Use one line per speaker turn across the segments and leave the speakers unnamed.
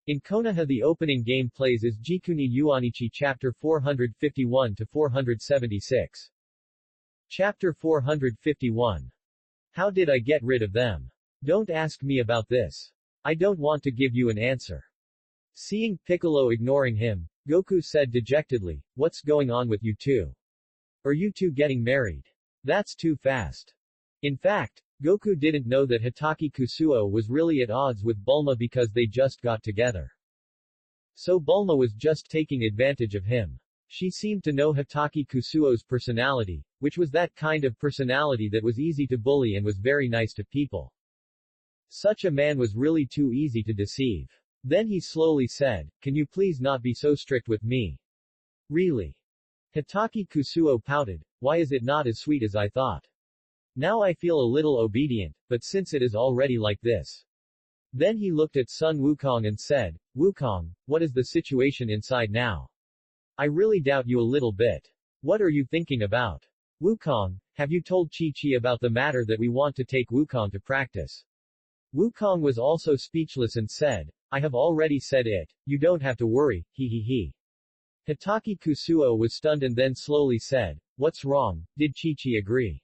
In Konoha the opening game plays as Jikuni Yuanichi Chapter 451-476. Chapter 451. How did I get rid of them? Don't ask me about this. I don't want to give you an answer. Seeing Piccolo ignoring him, Goku said dejectedly, what's going on with you two? Are you two getting married? That's too fast. In fact, Goku didn't know that Hitaki Kusuo was really at odds with Bulma because they just got together. So Bulma was just taking advantage of him. She seemed to know Hitaki Kusuo's personality, which was that kind of personality that was easy to bully and was very nice to people. Such a man was really too easy to deceive. Then he slowly said, can you please not be so strict with me? Really? Hitaki Kusuo pouted, why is it not as sweet as I thought? Now I feel a little obedient, but since it is already like this. Then he looked at Sun Wukong and said, Wukong, what is the situation inside now? I really doubt you a little bit. What are you thinking about? Wukong, have you told Chi-Chi about the matter that we want to take Wukong to practice? Wukong was also speechless and said, I have already said it, you don't have to worry, he. Hitaki Kusuo was stunned and then slowly said, what's wrong, did Chi-Chi agree?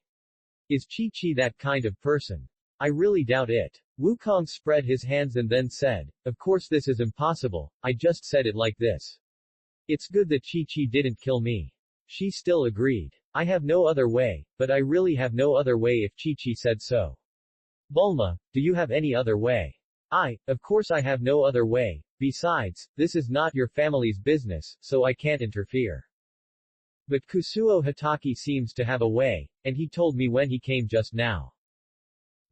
Is Chi-Chi that kind of person? I really doubt it. Wukong spread his hands and then said, of course this is impossible, I just said it like this. It's good that Chi-Chi didn't kill me. She still agreed. I have no other way, but I really have no other way if Chi-Chi said so. Bulma, do you have any other way? Of course I have no other way, besides, this is not your family's business, so I can't interfere. But Kusuo Hitaki seems to have a way, and he told me when he came just now.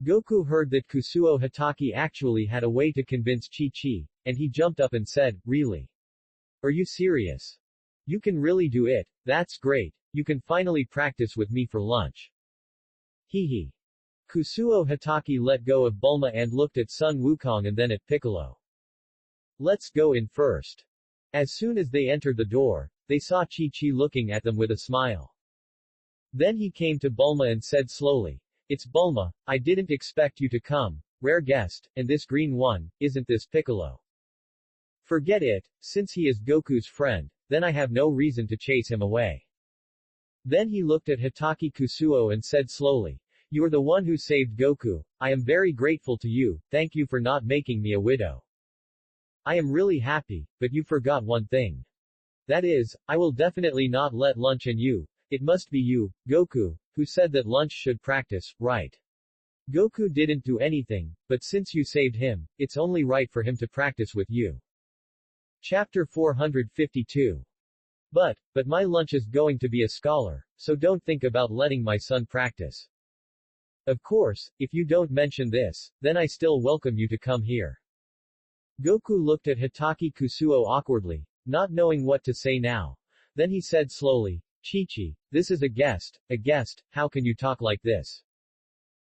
Goku heard that Kusuo Hitaki actually had a way to convince Chi-Chi, and he jumped up and said, really? Are you serious? You can really do it, that's great, you can finally practice with me for lunch. Hehe. Kusuo Hitaki let go of Bulma and looked at Sun Wukong and then at Piccolo. Let's go in first. As soon as they entered the door, they saw Chi-Chi looking at them with a smile. Then he came to Bulma and said slowly, it's Bulma, I didn't expect you to come, rare guest, and this green one, isn't this Piccolo? Forget it, since he is Goku's friend, then I have no reason to chase him away. Then he looked at Hitaki Kusuo and said slowly, you are the one who saved Goku, I am very grateful to you, thank you for not making me a widow. I am really happy, but you forgot one thing. That is, I will definitely not let lunch and you, it must be you, Goku, who said that lunch should practice, right? Goku didn't do anything, but since you saved him, it's only right for him to practice with you. Chapter 452. But my lunch is going to be a scholar, so don't think about letting my son practice. Of course, if you don't mention this, then I still welcome you to come here. Goku looked at Hitaki Kusuo awkwardly, not knowing what to say now. Then he said slowly, Chi-Chi, this is a guest, how can you talk like this?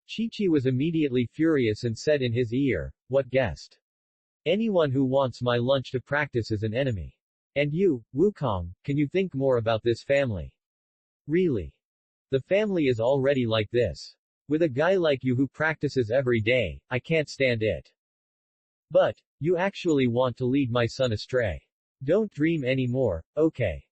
Chi-Chi was immediately furious and said in his ear, what guest? Anyone who wants my lunch to practice is an enemy. And you, Wukong, can you think more about this family? Really? The family is already like this. With a guy like you who practices every day, I can't stand it. But, you actually want to lead my son astray. Don't dream anymore, okay?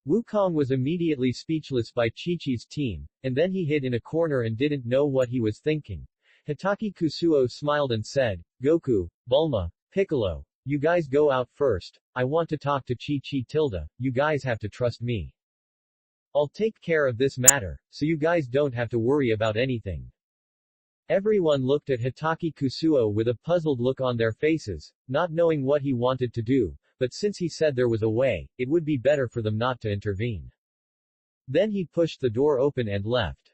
Wukong was immediately speechless by Chi-Chi's team, and then he hid in a corner and didn't know what he was thinking. Hitaki Kusuo smiled and said, Goku, Bulma, Piccolo, you guys go out first, I want to talk to Chi-Chi Tilda, you guys have to trust me. I'll take care of this matter, so you guys don't have to worry about anything. Everyone looked at Hitaki Kusuo with a puzzled look on their faces, not knowing what he wanted to do, but since he said there was a way, it would be better for them not to intervene. Then he pushed the door open and left.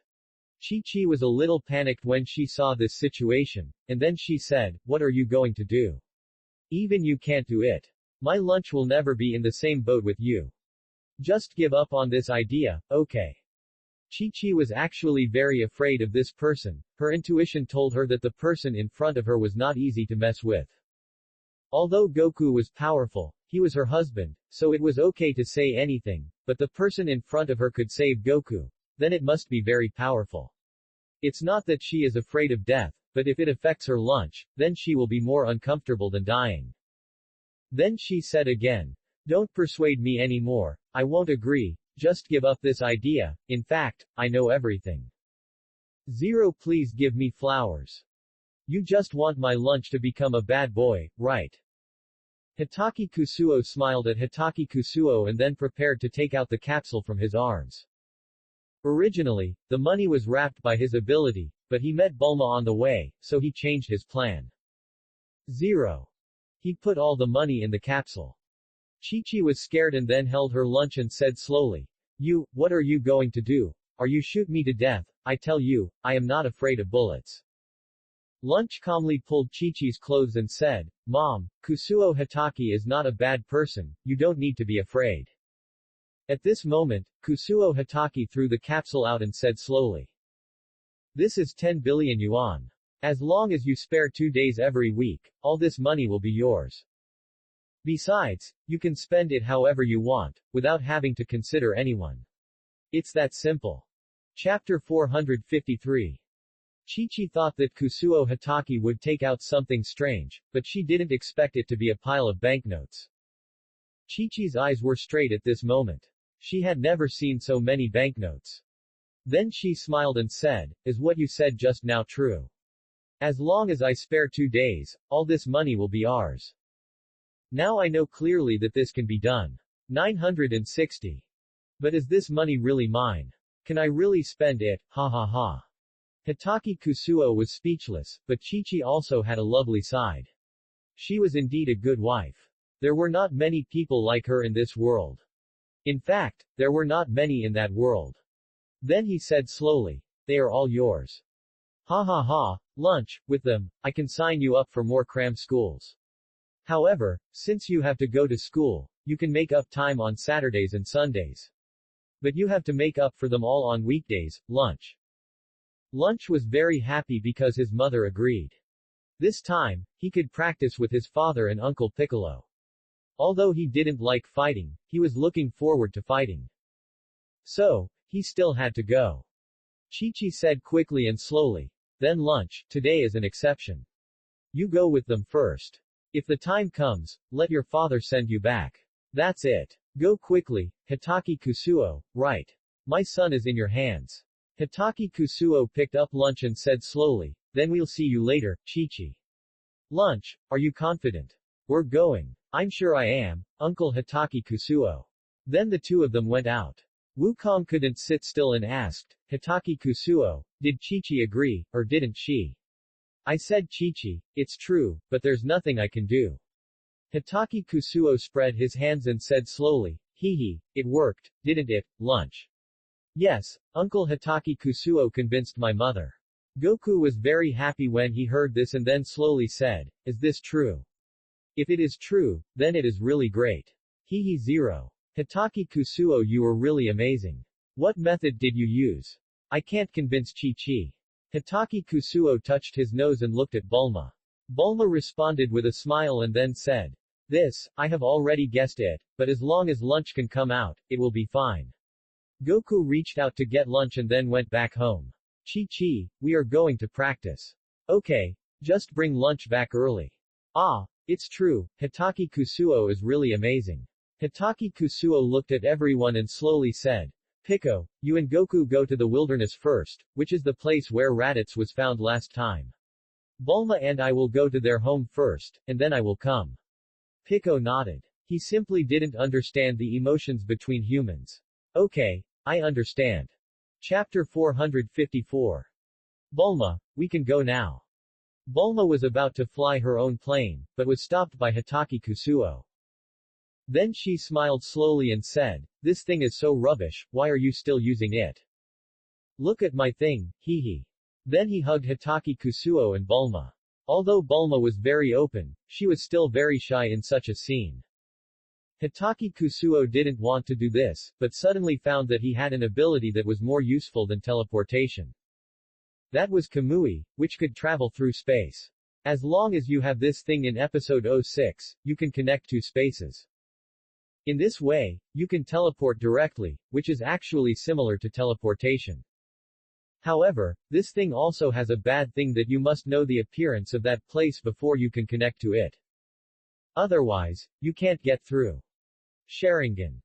Chi-Chi was a little panicked when she saw this situation, and then she said, what are you going to do? Even you can't do it. My lunch will never be in the same boat with you. Just give up on this idea, okay? Chi-Chi was actually very afraid of this person. Her intuition told her that the person in front of her was not easy to mess with. Although Goku was powerful, he was her husband, so it was okay to say anything, but the person in front of her could save Goku. Then it must be very powerful. It's not that she is afraid of death, but if it affects her lunch, then she will be more uncomfortable than dying. Then she said again, "Don't persuade me anymore, I won't agree, just give up this idea, in fact, I know everything. 0 Please give me flowers. You just want my lunch to become a bad boy, right?" Hitaki Kusuo smiled at Hitaki Kusuo and then prepared to take out the capsule from his arms. Originally, the money was wrapped by his ability, but he met Bulma on the way, so he changed his plan. 0. He put all the money in the capsule. Chi-Chi was scared and then held her lunch and said slowly, What are you going to do? Are you shoot me to death? I tell you, I am not afraid of bullets. Lunch calmly pulled Chi-Chi's clothes and said, Mom, Kusuo Hitaki is not a bad person, you don't need to be afraid. At this moment, Kusuo Hitaki threw the capsule out and said slowly, This is 10 billion yuan. As long as you spare 2 days every week, all this money will be yours. Besides, you can spend it however you want, without having to consider anyone. It's that simple. Chapter 453. Chi-Chi thought that Kusuo Hitaki would take out something strange, but she didn't expect it to be a pile of banknotes. Chi-Chi's eyes were straight at this moment. She had never seen so many banknotes. Then she smiled and said, Is what you said just now true? As long as I spare 2 days, all this money will be ours. Now I know clearly that this can be done. 960. But is this money really mine? Can I really spend it? Ha ha ha. Hitaki Kusuo was speechless, but Chi-Chi also had a lovely side. She was indeed a good wife. There were not many people like her in this world. In fact, there were not many in that world. Then he said slowly, They are all yours. Ha ha ha, lunch, with them, I can sign you up for more cram schools. However, since you have to go to school, you can make up time on Saturdays and Sundays. But you have to make up for them all on weekdays, lunch. Lunch was very happy because his mother agreed. This time, he could practice with his father and Uncle Piccolo. Although he didn't like fighting, he was looking forward to fighting. So, he still had to go. Chi-Chi said quickly and slowly. Then lunch, today is an exception. You go with them first. If the time comes, let your father send you back. That's it. Go quickly, Hitaki Kusuo, right. My son is in your hands. Hitaki Kusuo picked up lunch and said slowly, Then we'll see you later, Chi-Chi. Lunch, are you confident? We're going. I'm sure I am, Uncle Hitaki Kusuo. Then the two of them went out. Wukong couldn't sit still and asked, Hitaki Kusuo, did Chi-Chi agree, or didn't she? I said Chi-Chi, it's true, but there's nothing I can do. Hitaki Kusuo spread his hands and said slowly, it worked, didn't it, lunch? Yes, Uncle Hitaki Kusuo convinced my mother. Goku was very happy when he heard this and then slowly said, Is this true? If it is true, then it is really great. 0. Hitaki Kusuo, you were really amazing. What method did you use? I can't convince Chi-Chi. Hitaki Kusuo touched his nose and looked at Bulma. Bulma responded with a smile and then said, This, I have already guessed it, but as long as lunch can come out, it will be fine. Goku reached out to get lunch and then went back home. Chi-Chi, we are going to practice. Okay, just bring lunch back early. Ah, it's true, Hitaki Kusuo is really amazing. Hitaki Kusuo looked at everyone and slowly said, Pico, you and Goku go to the wilderness first, which is the place where Raditz was found last time. Bulma and I will go to their home first, and then I will come. Pico nodded. He simply didn't understand the emotions between humans. Okay, I understand. Chapter 454. Bulma, we can go now. Bulma was about to fly her own plane, but was stopped by Hitaki Kusuo. Then she smiled slowly and said, This thing is so rubbish, why are you still using it? Look at my thing, Then he hugged Hitaki Kusuo and Bulma. Although Bulma was very open, she was still very shy in such a scene. Hitaki Kusuo didn't want to do this, but suddenly found that he had an ability that was more useful than teleportation. That was Kamui, which could travel through space. As long as you have this thing in episode 06, you can connect 2 spaces. In this way, you can teleport directly, which is actually similar to teleportation. However, this thing also has a bad thing that you must know the appearance of that place before you can connect to it. Otherwise, you can't get through. Sharingan.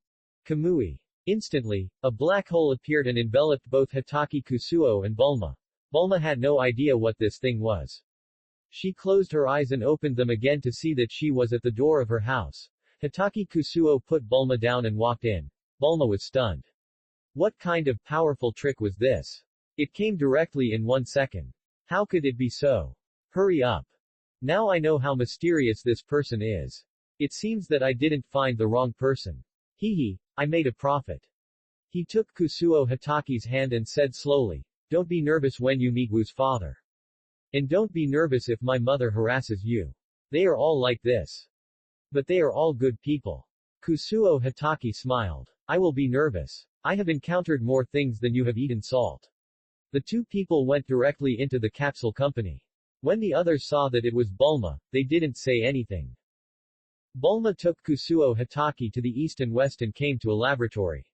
Kamui. Instantly, a black hole appeared and enveloped both Hitaki Kusuo and Bulma. Bulma had no idea what this thing was. She closed her eyes and opened them again to see that she was at the door of her house. Hitaki Kusuo put Bulma down and walked in. Bulma was stunned. What kind of powerful trick was this? It came directly in 1 second. How could it be so? Hurry up. Now I know how mysterious this person is. It seems that I didn't find the wrong person. Hehe, I made a profit. He took Kusuo Hitaki's hand and said slowly, don't be nervous when you meet Wu's father. And don't be nervous if my mother harasses you. They are all like this. But they are all good people. Kusuo Hitaki smiled. I will be nervous. I have encountered more things than you have eaten salt. The two people went directly into the capsule company. When the others saw that it was Bulma, they didn't say anything. Bulma took Kusuo Hitaki to the east and west and came to a laboratory.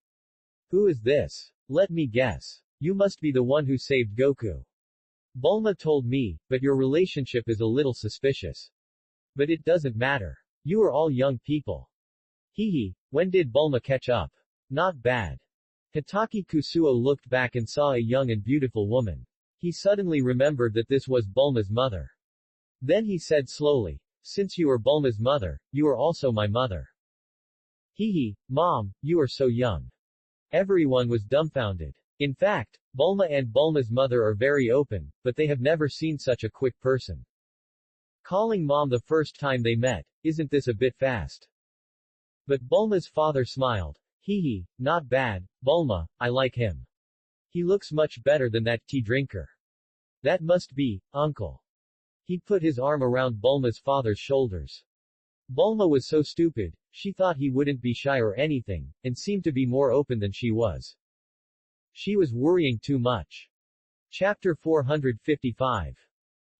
Who is this? Let me guess. You must be the one who saved Goku. Bulma told me, but your relationship is a little suspicious. But it doesn't matter. You are all young people. Hehe, when did Bulma catch up? Not bad. Hitaki Kusuo looked back and saw a young and beautiful woman. He suddenly remembered that this was Bulma's mother. Then he said slowly, since you are Bulma's mother, you are also my mother. Hehe, Mom, you are so young. Everyone was dumbfounded. In fact, Bulma and Bulma's mother are very open, but they have never seen such a quick person. Calling Mom the first time they met, isn't this a bit fast? But Bulma's father smiled. Hehe, not bad, Bulma, I like him. He looks much better than that tea drinker. That must be, uncle. He put his arm around Bulma's father's shoulders. Bulma was so stupid, she thought he wouldn't be shy or anything, and seemed to be more open than she was. She was worrying too much. Chapter 455.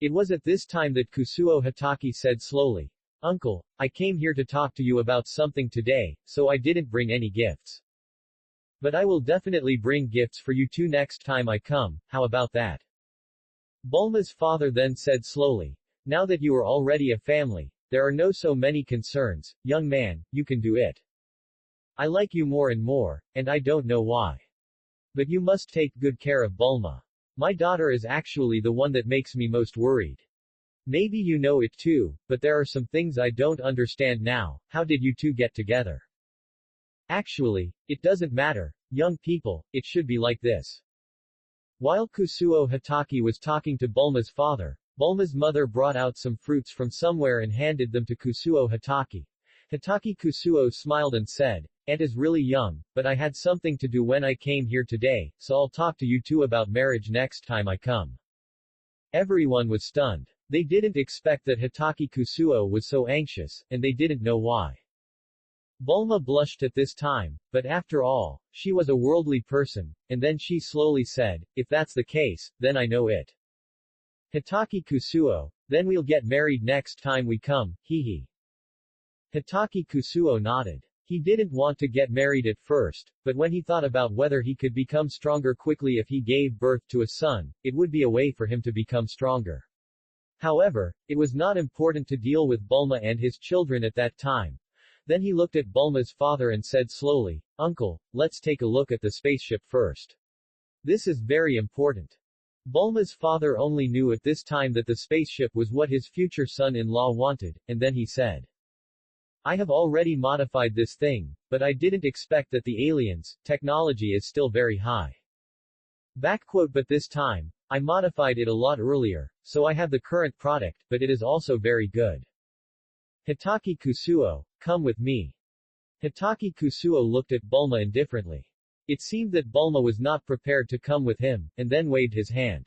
It was at this time that Kusuo Hitaki said slowly, Uncle, I came here to talk to you about something today, so I didn't bring any gifts. But I will definitely bring gifts for you two next time I come, how about that? Bulma's father then said slowly, now that you are already a family, there are no so many concerns, young man, you can do it. I like you more and more, and I don't know why. But you must take good care of Bulma. My daughter is actually the one that makes me most worried. Maybe you know it too, but there are some things I don't understand now. How did you two get together? Actually, it doesn't matter, young people, it should be like this. While Kusuo Hitaki was talking to Bulma's father, Bulma's mother brought out some fruits from somewhere and handed them to Kusuo Hitaki. Hitaki Kusuo smiled and said, Aunt is really young, but I had something to do when I came here today, so I'll talk to you two about marriage next time I come. Everyone was stunned. They didn't expect that Hitaki Kusuo was so anxious, and they didn't know why. Bulma blushed at this time, but after all, she was a worldly person, and then she slowly said, if that's the case, then I know it. Hitaki Kusuo, then we'll get married next time we come, hehe. Hitaki Kusuo nodded. He didn't want to get married at first, but when he thought about whether he could become stronger quickly if he gave birth to a son, it would be a way for him to become stronger. However, it was not important to deal with Bulma and his children at that time. Then he looked at Bulma's father and said slowly, Uncle, let's take a look at the spaceship first. This is very important. Bulma's father only knew at this time that the spaceship was what his future son-in-law wanted, and then he said, I have already modified this thing, but I didn't expect that the aliens' technology is still very high. But this time, I modified it a lot earlier, so I have the current product, but it is also very good. Hitaki Kusuo, come with me. Hitaki Kusuo looked at Bulma indifferently. It seemed that Bulma was not prepared to come with him, and then waved his hand.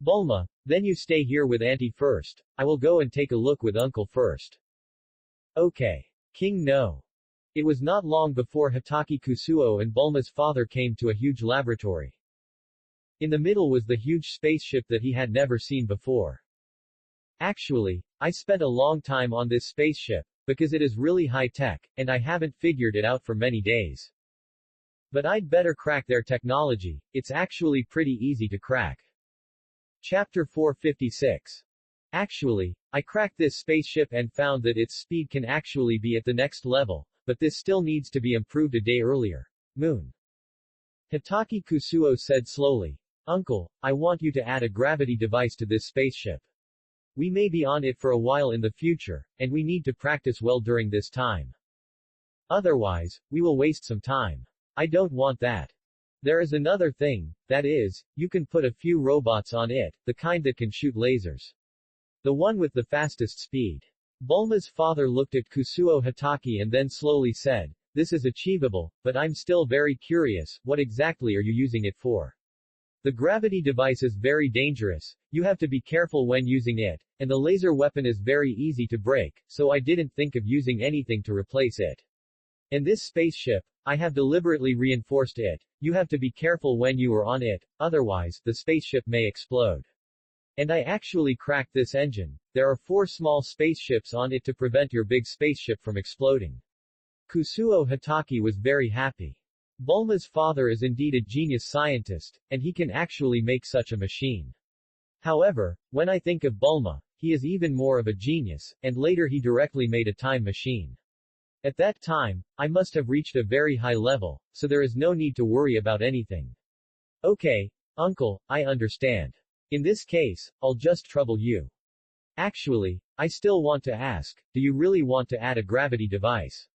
Bulma, then you stay here with Auntie first, I will go and take a look with Uncle first. Okay. King no. It was not long before Hitaki Kusuo and Bulma's father came to a huge laboratory. In the middle was the huge spaceship that he had never seen before. Actually, I spent a long time on this spaceship, because it is really high-tech, and I haven't figured it out for many days. But I'd better crack their technology, it's actually pretty easy to crack. Chapter 456. Actually, I cracked this spaceship and found that its speed can actually be at the next level, but this still needs to be improved a day earlier. Moon. Hitaki Kusuo said slowly. Uncle, I want you to add a gravity device to this spaceship. We may be on it for a while in the future, and we need to practice well during this time. Otherwise, we will waste some time. I don't want that. There is another thing, that is, you can put a few robots on it, the kind that can shoot lasers. The one with the fastest speed. Bulma's father looked at Kusuo Hitaki and then slowly said, this is achievable, but I'm still very curious, what exactly are you using it for? The gravity device is very dangerous, you have to be careful when using it, and the laser weapon is very easy to break, so I didn't think of using anything to replace it. In this spaceship, I have deliberately reinforced it, you have to be careful when you are on it, otherwise, the spaceship may explode. And I actually cracked this engine, there are 4 small spaceships on it to prevent your big spaceship from exploding. Kusuo Hitaki was very happy. Bulma's father is indeed a genius scientist, and he can actually make such a machine. However, when I think of Bulma, he is even more of a genius, and later he directly made a time machine. At that time, I must have reached a very high level, so there is no need to worry about anything. Okay, uncle, I understand. In this case, I'll just trouble you. Actually, I still want to ask, do you really want to add a gravity device?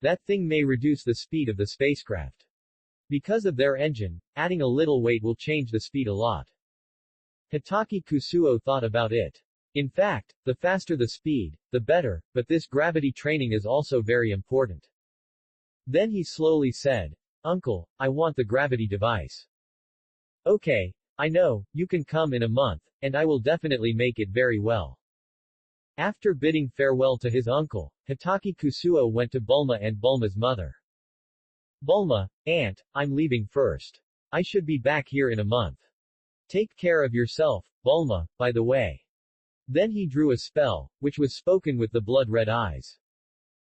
That thing may reduce the speed of the spacecraft. Because of their engine, adding a little weight will change the speed a lot. Hitaki Kusuo thought about it. In fact, the faster the speed, the better, but this gravity training is also very important. Then he slowly said, Uncle, I want the gravity device. Okay, I know, you can come in a month, and I will definitely make it very well. After bidding farewell to his uncle, Hitaki Kusuo went to Bulma and Bulma's mother. Bulma, Aunt, I'm leaving first. I should be back here in a month. Take care of yourself, Bulma, by the way. Then he drew a spell, which was spoken with the blood-red eyes.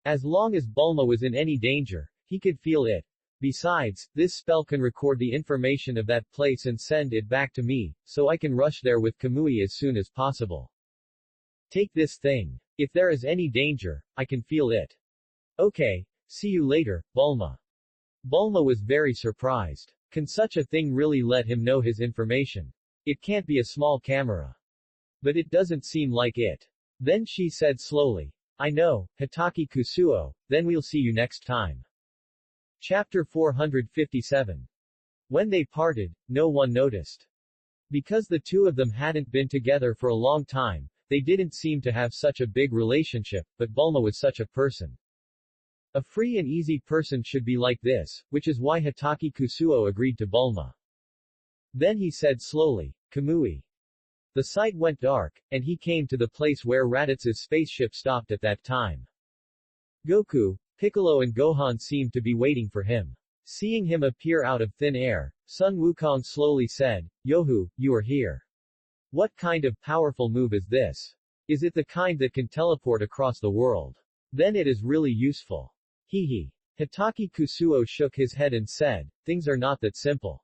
As long as Bulma was in any danger, he could feel it. Besides, this spell can record the information of that place and send it back to me, so I can rush there with Kamui as soon as possible. Take this thing. If there is any danger, I can feel it. Okay, see you later, Bulma. Bulma was very surprised. Can such a thing really let him know his information? It can't be a small camera. But it doesn't seem like it. Then she said slowly, I know, Hitaki Kusuo, then we'll see you next time. Chapter 457. When they parted, no one noticed. Because the two of them hadn't been together for a long time, they didn't seem to have such a big relationship, but Bulma was such a person. A free and easy person should be like this, which is why Hitaki Kusuo agreed to Bulma. Then he said slowly, Kamui. The sight went dark, and he came to the place where Raditz's spaceship stopped at that time. Goku, Piccolo and Gohan seemed to be waiting for him. Seeing him appear out of thin air, Sun Wukong slowly said, Yohu, you are here. What kind of powerful move is this? Is it the kind that can teleport across the world? Then it is really useful. Hehe. Hitaki Kusuo shook his head and said, things are not that simple.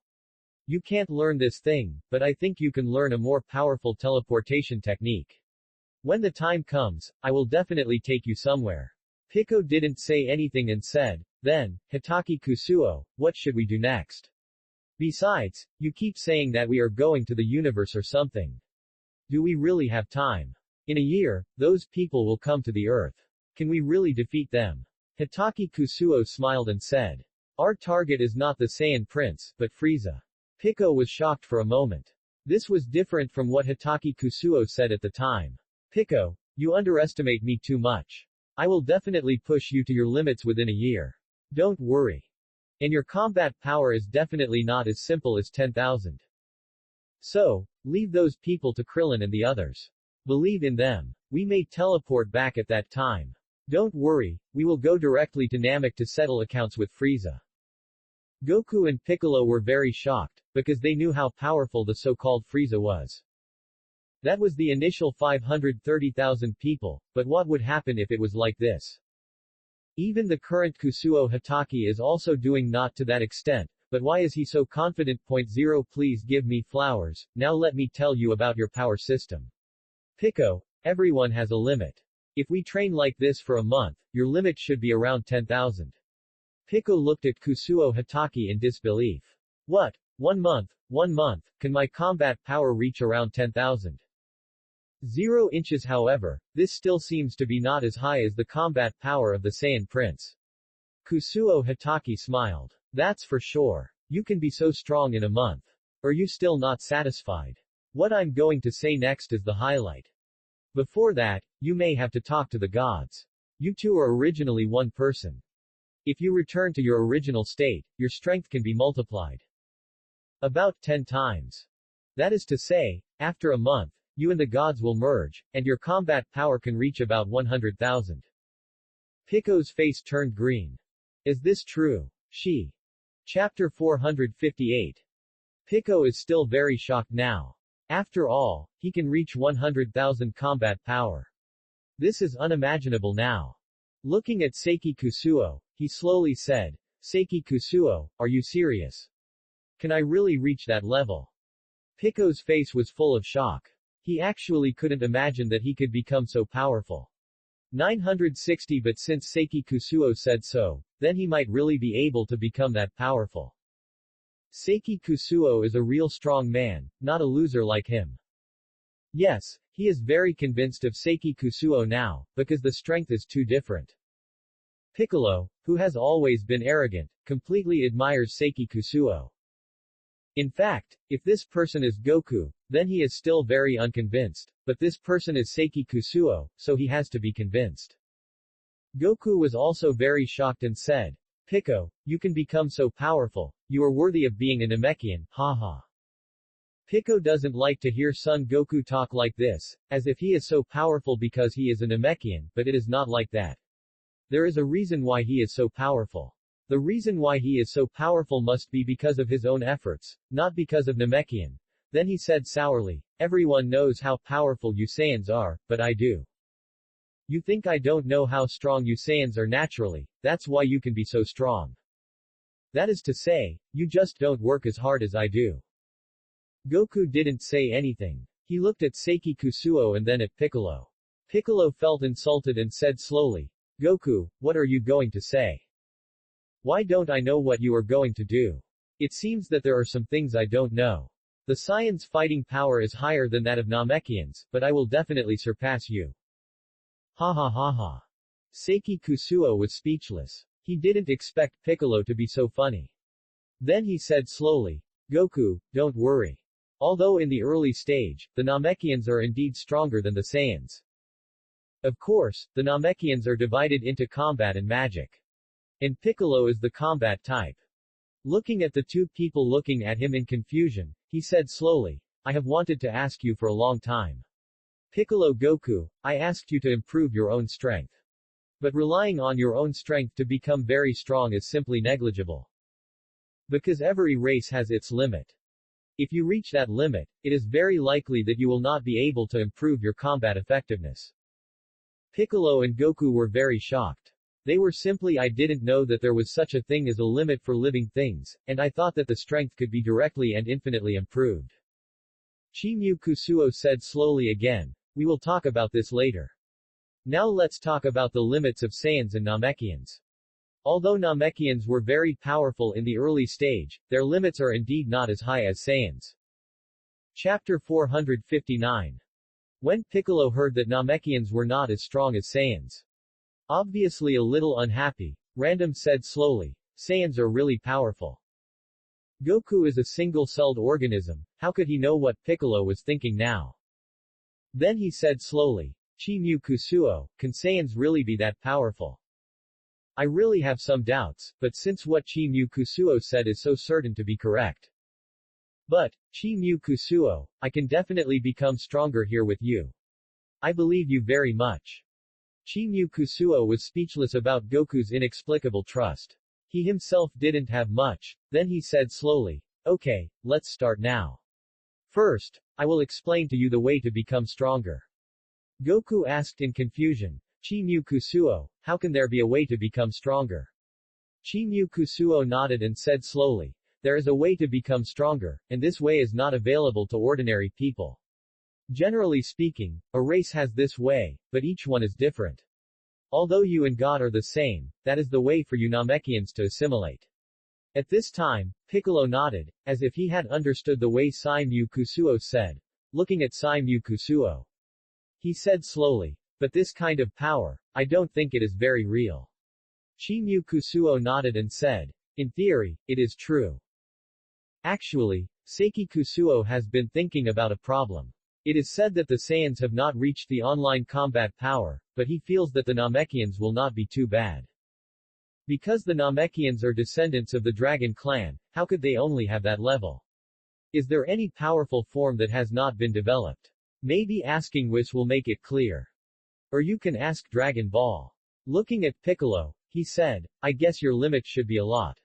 You can't learn this thing, but I think you can learn a more powerful teleportation technique. When the time comes, I will definitely take you somewhere. Pico didn't say anything and said, then, Hitaki Kusuo, what should we do next? Besides, you keep saying that we are going to the universe or something. Do we really have time? In a year, those people will come to the Earth. Can we really defeat them? Hitaki Kusuo smiled and said, our target is not the Saiyan Prince, but Frieza. Pico was shocked for a moment. This was different from what Hitaki Kusuo said at the time. Pico, you underestimate me too much. I will definitely push you to your limits within a year. Don't worry. And your combat power is definitely not as simple as 10,000. So, leave those people to Krillin and the others. Believe in them. We may teleport back at that time. Don't worry, we will go directly to Namek to settle accounts with Frieza. Goku and Piccolo were very shocked, because they knew how powerful the so-called Frieza was. That was the initial 530,000 people, but what would happen if it was like this? Even the current Kusuo Hitaki is also doing not to that extent, but why is he so confident? 0 Please give me flowers, now let me tell you about your power system. Pico, everyone has a limit. If we train like this for a month, your limit should be around 10,000. Pico looked at Kusuo Hitaki in disbelief. What? 1 month? 1 month, can my combat power reach around 10,000? 0 inches however, this still seems to be not as high as the combat power of the Saiyan Prince. Kusuo Hitaki smiled. That's for sure. You can be so strong in a month. Are you still not satisfied? What I'm going to say next is the highlight. Before that, you may have to talk to the gods. You two are originally one person. If you return to your original state, your strength can be multiplied about 10 times. That is to say, after a month, you and the gods will merge, and your combat power can reach about 100,000. Pico's face turned green. Is this true? She. Chapter 458. Pico is still very shocked now. After all, he can reach 100,000 combat power. This is unimaginable now. Looking at Seiki Kusuo, he slowly said, Seiki Kusuo, are you serious? Can I really reach that level? Pico's face was full of shock. He actually couldn't imagine that he could become so powerful. 960 But since Seiki Kusuo said so, then he might really be able to become that powerful. Seiki Kusuo is a real strong man, not a loser like him. Yes, he is very convinced of Seiki Kusuo now, because the strength is too different. Piccolo, who has always been arrogant, completely admires Seiki Kusuo. In fact, if this person is Goku, then he is still very unconvinced, but this person is Seiki Kusuo, so he has to be convinced. Goku was also very shocked and said, Pico, you can become so powerful, you are worthy of being a Namekian, haha. Pico doesn't like to hear Son Goku talk like this, as if he is so powerful because he is a Namekian, but it is not like that. There is a reason why he is so powerful. The reason why he is so powerful must be because of his own efforts, not because of Namekian. Then he said sourly, everyone knows how powerful you Saiyans are, but I do. You think I don't know how strong you Saiyans are naturally, that's why you can be so strong. That is to say, you just don't work as hard as I do. Goku didn't say anything. He looked at Seiki Kusuo and then at Piccolo. Piccolo felt insulted and said slowly, Goku, what are you going to say? Why don't I know what you are going to do? It seems that there are some things I don't know. The Saiyan's fighting power is higher than that of Namekians, but I will definitely surpass you. Ha ha ha ha. Seiki Kusuo was speechless. He didn't expect Piccolo to be so funny. Then he said slowly, Goku, don't worry. Although in the early stage, the Namekians are indeed stronger than the Saiyans. Of course, the Namekians are divided into combat and magic. And Piccolo is the combat type. Looking at the two people looking at him in confusion, he said slowly, I have wanted to ask you for a long time. Piccolo Goku, I asked you to improve your own strength. But relying on your own strength to become very strong is simply negligible. Because every race has its limit. If you reach that limit, it is very likely that you will not be able to improve your combat effectiveness. Piccolo and Goku were very shocked. They were simply I didn't know that there was such a thing as a limit for living things, and I thought that the strength could be directly and infinitely improved. Chimyu Kusuo said slowly again, we will talk about this later. Now let's talk about the limits of Saiyans and Namekians. Although Namekians were very powerful in the early stage, their limits are indeed not as high as Saiyans. Chapter 459. When Piccolo heard that Namekians were not as strong as Saiyans. Obviously a little unhappy, Random said slowly, Saiyans are really powerful. Goku is a single-celled organism, how could he know what Piccolo was thinking now? Then he said slowly, Chimyu Kusuo, can Saiyans really be that powerful? I really have some doubts, but since what Chimyu Kusuo said is so certain to be correct. But, Chimyu Kusuo, I can definitely become stronger here with you. I believe you very much. Chimyu Kusuo was speechless about Goku's inexplicable trust. He himself didn't have much, then he said slowly, okay, let's start now. First, I will explain to you the way to become stronger. Goku asked in confusion, Chimyu Kusuo, how can there be a way to become stronger? Chimyu Kusuo nodded and said slowly, there is a way to become stronger, and this way is not available to ordinary people. Generally speaking, a race has this way, but each one is different. Although you and God are the same, that is the way for you Namekians to assimilate. At this time, Piccolo nodded, as if he had understood the way Sai-mu Kusuo said. Looking at Sai-mu Kusuo, he said slowly, but this kind of power, I don't think it is very real. Chi-mu Kusuo nodded and said, in theory, it is true. Actually, Seiki Kusuo has been thinking about a problem. It is said that the Saiyans have not reached the online combat power, but he feels that the Namekians will not be too bad. Because the Namekians are descendants of the Dragon Clan, how could they only have that level? Is there any powerful form that has not been developed? Maybe asking Whis will make it clear. Or you can ask Dragon Ball. Looking at Piccolo, he said, I guess your limit should be a lot.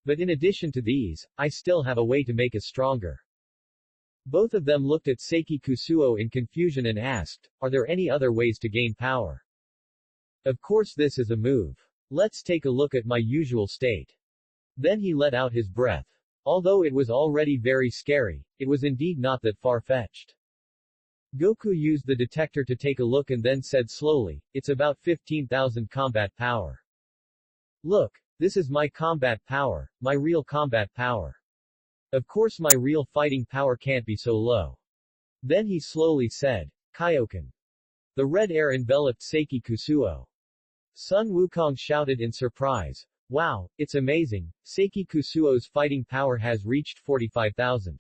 But in addition to these, I still have a way to make us stronger. Both of them looked at Seiki Kusuo in confusion and asked, are there any other ways to gain power? Of course this is a move. Let's take a look at my usual state. Then he let out his breath. Although it was already very scary, it was indeed not that far-fetched. Goku used the detector to take a look and then said slowly, it's about 15,000 combat power. Look, this is my combat power, my real combat power. Of course my real fighting power can't be so low. Then he slowly said, Kaioken. The red air enveloped Seiki Kusuo. Sun Wukong shouted in surprise. Wow, it's amazing, Seiki Kusuo's fighting power has reached 45,000.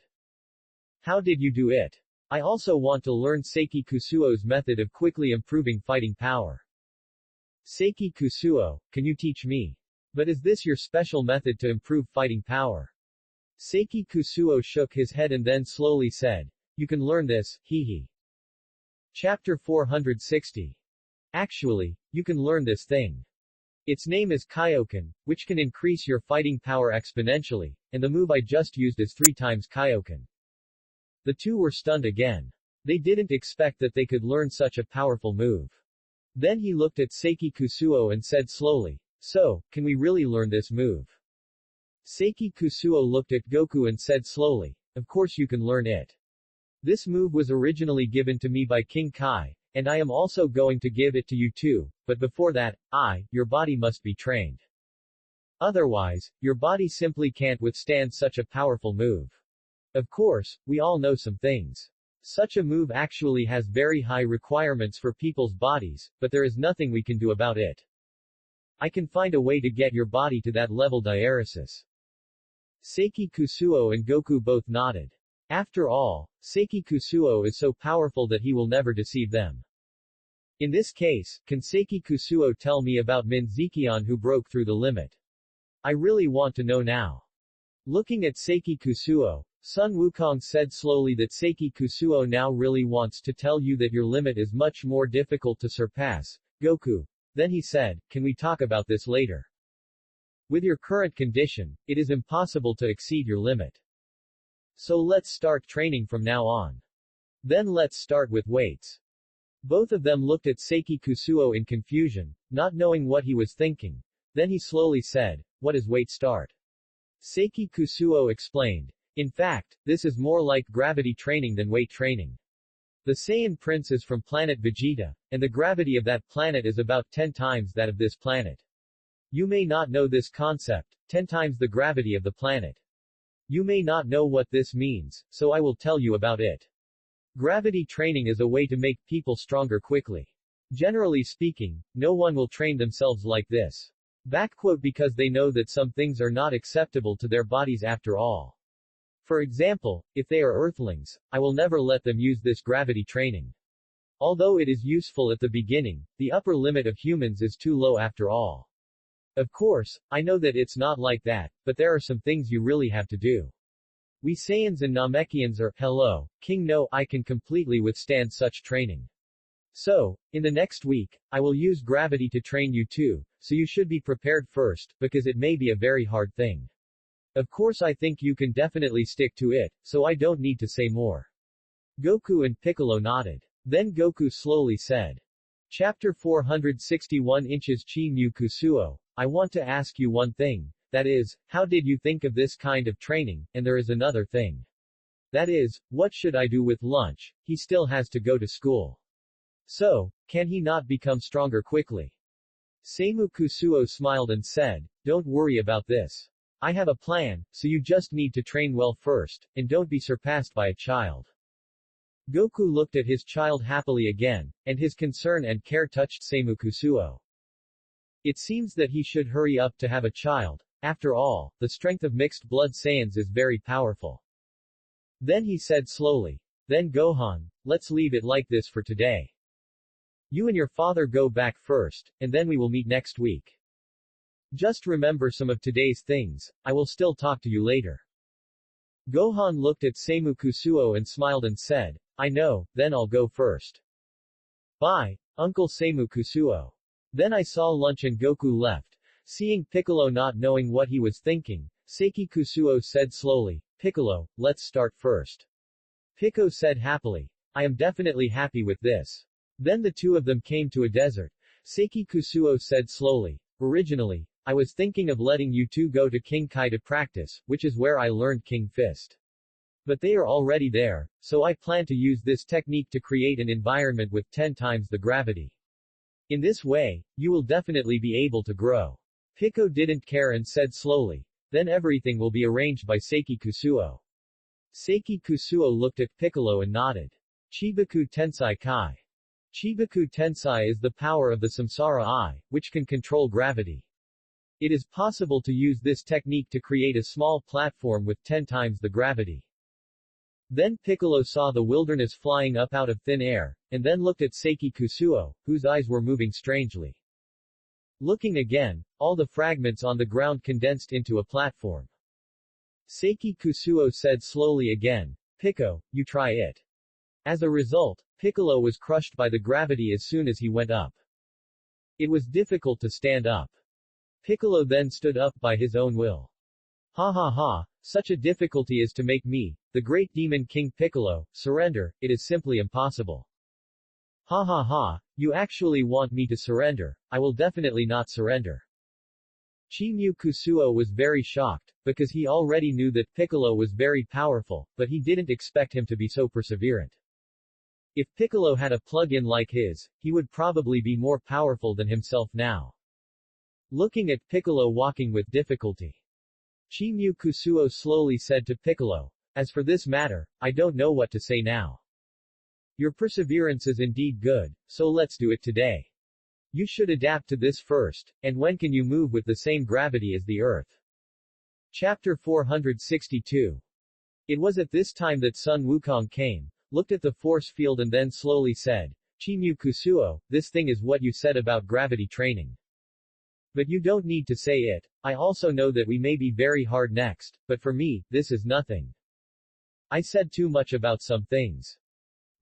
How did you do it? I also want to learn Seiki Kusuo's method of quickly improving fighting power. Seiki Kusuo, can you teach me? But is this your special method to improve fighting power? Seiki Kusuo shook his head and then slowly said, you can learn this, hee. Chapter 460. Actually, you can learn this thing. Its name is Kaioken, which can increase your fighting power exponentially, and the move I just used is 3 times Kaioken. The two were stunned again. They didn't expect that they could learn such a powerful move. Then he looked at Seiki Kusuo and said slowly, so, can we really learn this move? Seiki Kusuo looked at Goku and said slowly, of course you can learn it. This move was originally given to me by King Kai, and I am also going to give it to you too, but before that, your body must be trained. Otherwise, your body simply can't withstand such a powerful move. Of course, we all know some things. Such a move actually has very high requirements for people's bodies, but there is nothing we can do about it. I can find a way to get your body to that level diaresis. Seiki Kusuo and Goku both nodded. After all, Seiki Kusuo is so powerful that he will never deceive them. In this case, can Seiki Kusuo tell me about Min Zikion who broke through the limit? I really want to know now. Looking at Seiki Kusuo, Sun Wukong said slowly that Seiki Kusuo now really wants to tell you that your limit is much more difficult to surpass, Goku. Then he said, can we talk about this later? With your current condition, it is impossible to exceed your limit. So let's start training from now on. Then let's start with weights. Both of them looked at Seiki Kusuo in confusion, not knowing what he was thinking. Then he slowly said, what is weight start? Seiki Kusuo explained. In fact, this is more like gravity training than weight training. The Saiyan Prince is from planet Vegeta, and the gravity of that planet is about 10 times that of this planet. You may not know this concept, 10 times the gravity of the planet. You may not know what this means, so I will tell you about it. Gravity training is a way to make people stronger quickly. Generally speaking, no one will train themselves like this. Because they know that some things are not acceptable to their bodies after all. For example, if they are Earthlings, I will never let them use this gravity training. Although it is useful at the beginning, the upper limit of humans is too low after all. Of course, I know that it's not like that, but there are some things you really have to do. We Saiyans and Namekians are, hello, King no, I can completely withstand such training. So, in the next week, I will use gravity to train you too, so you should be prepared first, because it may be a very hard thing. Of course I think you can definitely stick to it, so I don't need to say more. Goku and Piccolo nodded. Then Goku slowly said. Chapter 461 inches Chi-mu Kusuo, I want to ask you one thing, that is, how did you think of this kind of training, and there is another thing. That is, what should I do with lunch? He still has to go to school. So, can he not become stronger quickly? Seimu Kusuo smiled and said, don't worry about this. I have a plan, so you just need to train well first, and don't be surpassed by a child. Goku looked at his child happily again, and his concern and care touched Seimu Kusuo. It seems that he should hurry up to have a child. After all, the strength of mixed blood Saiyans is very powerful. Then he said slowly. Then Gohan, let's leave it like this for today. You and your father go back first, and then we will meet next week. Just remember some of today's things, I will still talk to you later. Gohan looked at Seimu Kusuo and smiled and said, I know, then I'll go first. Bye, Uncle Seimu Kusuo. Then I saw lunch and Goku left. Seeing Piccolo not knowing what he was thinking, Seiki Kusuo said slowly, Piccolo, let's start first. Pico said happily. I am definitely happy with this. Then the two of them came to a desert. Seiki Kusuo said slowly, originally, I was thinking of letting you two go to King Kai to practice, which is where I learned King Fist. But they are already there, so I plan to use this technique to create an environment with 10 times the gravity. In this way, you will definitely be able to grow. Pico didn't care and said slowly, then everything will be arranged by Seiki Kusuo. Seiki Kusuo looked at Piccolo and nodded. Chibaku Tensai Kai. Chibaku Tensai is the power of the Samsara Eye, which can control gravity. It is possible to use this technique to create a small platform with 10 times the gravity. Then Piccolo saw the wilderness flying up out of thin air, and then looked at Seiki Kusuo, whose eyes were moving strangely. Looking again, all the fragments on the ground condensed into a platform. Seiki Kusuo said slowly again, Pico, you try it. As a result, Piccolo was crushed by the gravity as soon as he went up. It was difficult to stand up. Piccolo then stood up by his own will. Ha ha ha, such a difficulty is to make me, the great demon King Piccolo, surrender, it is simply impossible. Ha ha ha, you actually want me to surrender, I will definitely not surrender. Chimu Kusuo was very shocked, because he already knew that Piccolo was very powerful, but he didn't expect him to be so perseverant. If Piccolo had a plug-in like his, he would probably be more powerful than himself now. Looking at Piccolo walking with difficulty, Chimu Kusuo slowly said to Piccolo, as for this matter, I don't know what to say now. Your perseverance is indeed good, so let's do it today. You should adapt to this first, and when can you move with the same gravity as the Earth? Chapter 462. It was at this time that Sun Wukong came, looked at the force field and then slowly said, Chimu Kusuo, this thing is what you said about gravity training. But you don't need to say it, I also know that we may be very hard next, but for me, this is nothing. I said too much about some things.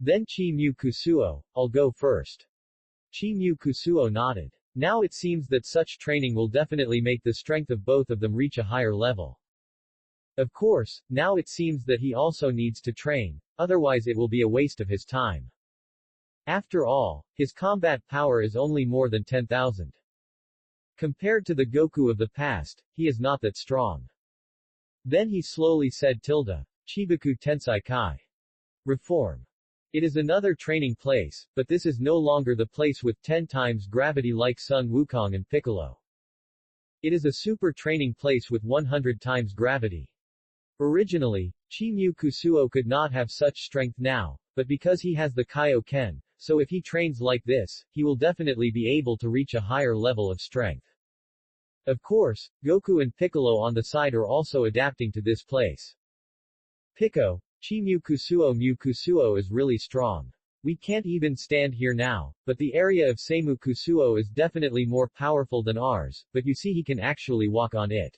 Then Chimu Kusuo, I'll go first. Chimu Kusuo nodded. Now it seems that such training will definitely make the strength of both of them reach a higher level. Of course, now it seems that he also needs to train, otherwise it will be a waste of his time. After all, his combat power is only more than 10,000. Compared to the Goku of the past, he is not that strong. Then he slowly said Chibaku Tensai Kai. Reform. It is another training place, but this is no longer the place with 10 times gravity like Sun Wukong and Piccolo. It is a super training place with 100 times gravity. Originally, Chimu Kusuo could not have such strength now, but because he has the Kaioken, so if he trains like this, he will definitely be able to reach a higher level of strength. Of course, Goku and Piccolo on the side are also adapting to this place. Pico, Chimu Kusuo is really strong. We can't even stand here now, but the area of Seimu Kusuo is definitely more powerful than ours, but you see he can actually walk on it.